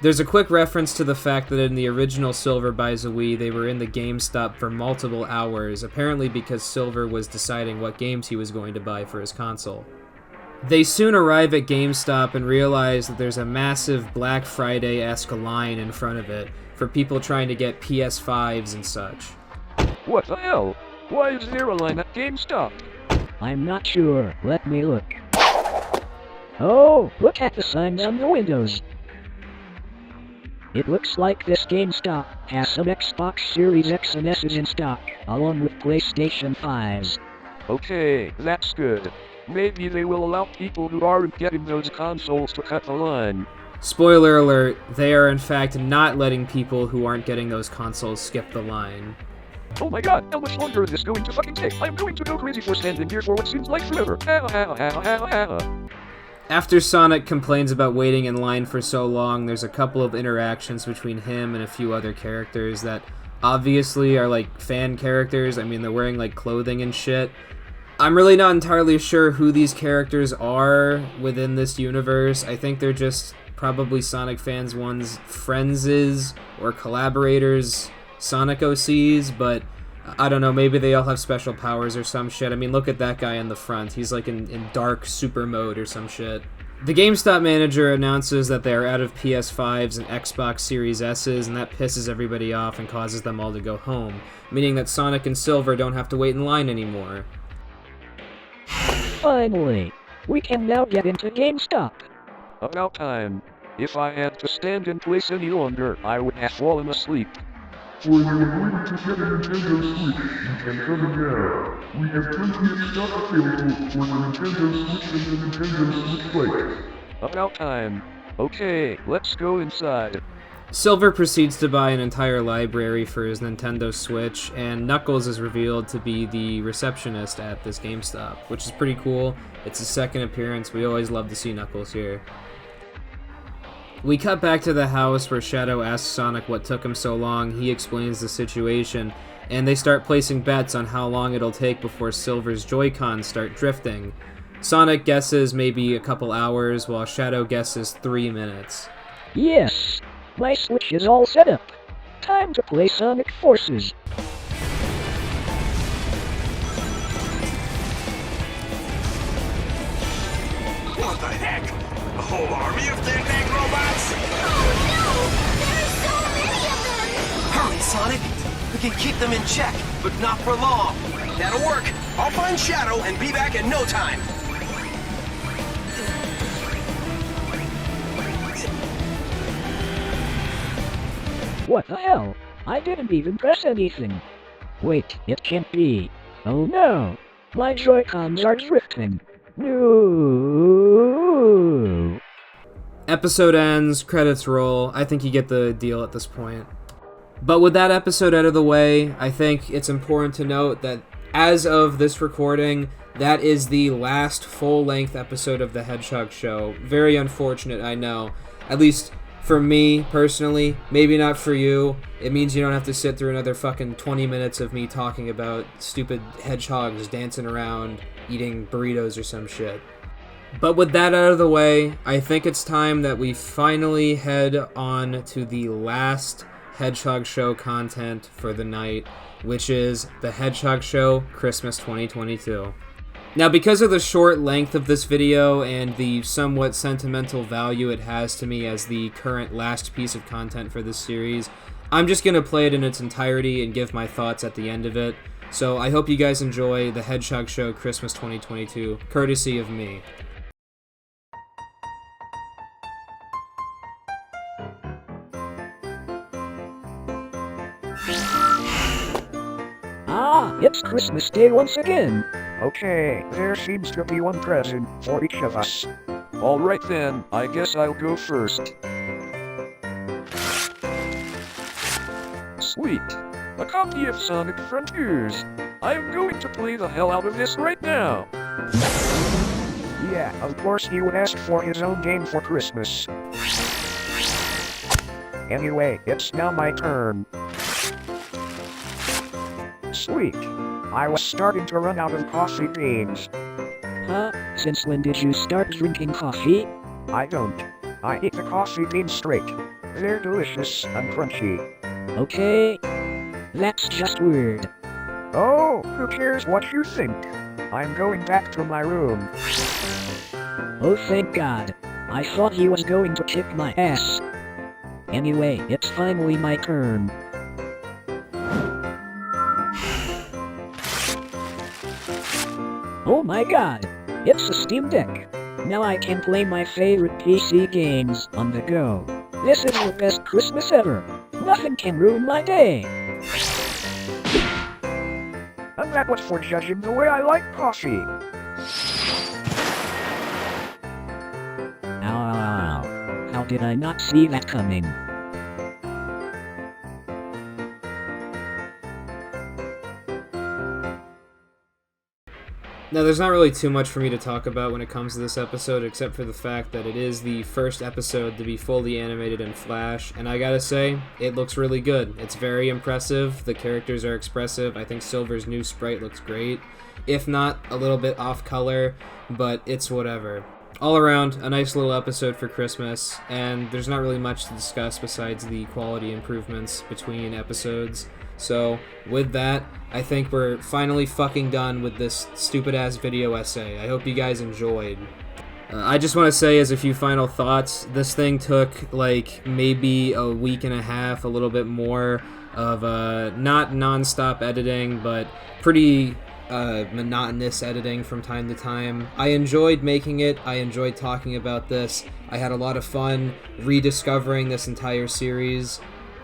There's a quick reference to the fact that in the original Silver Buys a Wii, they were in the GameStop for multiple hours, apparently because Silver was deciding what games he was going to buy for his console. They soon arrive at GameStop and realize that there's a massive Black Friday-esque line in front of it for people trying to get PS5s and such. What the hell? Why is there a line at GameStop? I'm not sure. Let me look. Oh, look at the signs on the windows. It looks like this GameStop has some Xbox Series X and S's in stock, along with PlayStation 5s. Okay, that's good. Maybe they will allow people who aren't getting those consoles to cut the line. Spoiler alert, they are in fact not letting people who aren't getting those consoles skip the line. Oh my god, how much longer is this going to fucking take? I'm going to go crazy for standing here for what seems like forever. After Sonic complains about waiting in line for so long, there's a couple of interactions between him and a few other characters that obviously are like fan characters. I mean, they're wearing like clothing and shit. I'm really not entirely sure who these characters are within this universe. I think they're just probably Sonic Fans 1's friends or collaborators, Sonic OCs, but I don't know, maybe they all have special powers or some shit. I mean, look at that guy in the front. He's like in dark super mode or some shit. The GameStop manager announces that they are out of PS5s and Xbox Series S's, and that pisses everybody off and causes them all to go home, meaning that Sonic and Silver don't have to wait in line anymore. Finally, we can now get into GameStop. About time. If I had to stand in place any longer, I would have fallen asleep. For you agreed to get a Nintendo Switch, you can come in now. We have plenty of stock available for the Nintendo Switch and the Nintendo Switch Lite. About time. Okay, let's go inside. Silver proceeds to buy an entire library for his Nintendo Switch, and Knuckles is revealed to be the receptionist at this GameStop, which is pretty cool. It's his second appearance. We always love to see Knuckles here. We cut back to the house where Shadow asks Sonic what took him so long. He explains the situation, and they start placing bets on how long it'll take before Silver's Joy-Cons start drifting. Sonic guesses maybe a couple hours, while Shadow guesses 3 minutes. Yes, my Switch is all set up. Time to play Sonic Forces. What the heck? A whole army of Thickbot robots? Oh no! There's so many of them! Hurry, Sonic! We can keep them in check, but not for long. That'll work. I'll find Shadow and be back in no time. What the hell? I didn't even press anything. Wait, it can't be. Oh no! My Joy-Cons are drifting. No. Episode ends, credits roll. I think you get the deal at this point. But with that episode out of the way, I think it's important to note that as of this recording, that is the last full-length episode of the Hedgehog Show. Very unfortunate, I know. At least for me, personally. Maybe not for you. It means you don't have to sit through another fucking 20 minutes of me talking about stupid hedgehogs dancing around, eating burritos or some shit. But with that out of the way, I think it's time that we finally head on to the last Hedgehog Show content for the night, which is the Hedgehog Show Christmas 2022. Now, because of the short length of this video and the somewhat sentimental value it has to me as the current last piece of content for this series, I'm just going to play it in its entirety and give my thoughts at the end of it. So I hope you guys enjoy the Hedgehog Show Christmas 2022, courtesy of me. Ah, it's Christmas Day once again. Okay, there seems to be one present for each of us. Alright then, I guess I'll go first. Sweet. A copy of Sonic Frontiers. I am going to play the hell out of this right now. Yeah, of course he would ask for his own game for Christmas. Anyway, it's now my turn. Sweet. I was starting to run out of coffee beans. Huh? Since when did you start drinking coffee? I don't. I eat the coffee beans straight. They're delicious and crunchy. Okay. That's just weird. Oh, who cares what you think? I'm going back to my room. Oh, thank God. I thought he was going to kick my ass. Anyway, it's finally my turn. Oh my God! It's a Steam Deck! Now I can play my favorite PC games on the go. This is the best Christmas ever! Nothing can ruin my day! And that was for judging the way I like coffee. Ow, ow, ow, ow. How did I not see that coming? Now, there's not really too much for me to talk about when it comes to this episode, except for the fact that it is the first episode to be fully animated in Flash, and I gotta say, it looks really good. It's very impressive, the characters are expressive, I think Silver's new sprite looks great. If not, a little bit off color, but it's whatever. All around, a nice little episode for Christmas, and there's not really much to discuss besides the quality improvements between episodes. So, with that, I think we're finally fucking done with this stupid-ass video essay. I hope you guys enjoyed. I just want to say as a few final thoughts, this thing took, like, maybe a week and a half, a little bit more of, not non-stop editing, but pretty monotonous editing from time to time. I enjoyed making it. I enjoyed talking about this. I had a lot of fun rediscovering this entire series.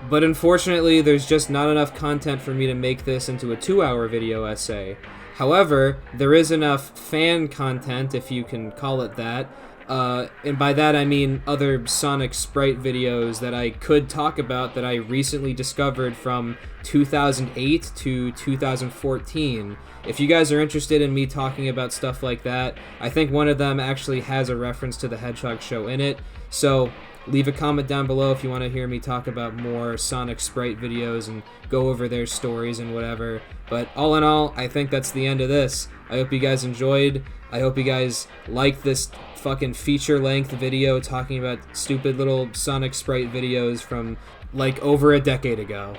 But unfortunately, there's just not enough content for me to make this into a 2-hour video essay. However, there is enough fan content, if you can call it that, and by that I mean other Sonic Sprite videos that I could talk about that I recently discovered from 2008 to 2014. If you guys are interested in me talking about stuff like that, I think one of them actually has a reference to the Hedgehog show in it, so leave a comment down below if you want to hear me talk about more Sonic Sprite videos and go over their stories and whatever. But all in all, I think that's the end of this. I hope you guys enjoyed. I hope you guys liked this fucking feature-length video talking about stupid little Sonic Sprite videos from, like, over a decade ago.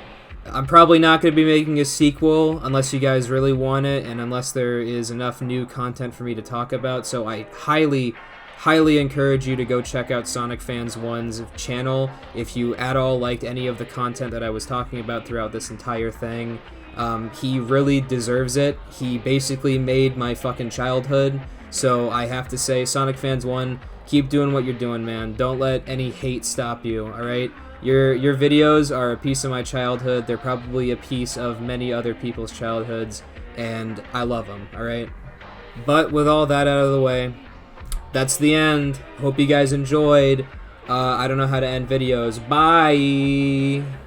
I'm probably not going to be making a sequel unless you guys really want it and unless there is enough new content for me to talk about, so I highly encourage you to go check out Sonic Fans 1's channel if you at all liked any of the content that I was talking about throughout this entire thing. He really deserves it. He basically made my fucking childhood, so I have to say, Sonic Fans 1, keep doing what you're doing, man. Don't let any hate stop you, alright? Your videos are a piece of my childhood. They're probably a piece of many other people's childhoods, and I love them, alright? But with all that out of the way, that's the end. Hope you guys enjoyed. I don't know how to end videos. Bye!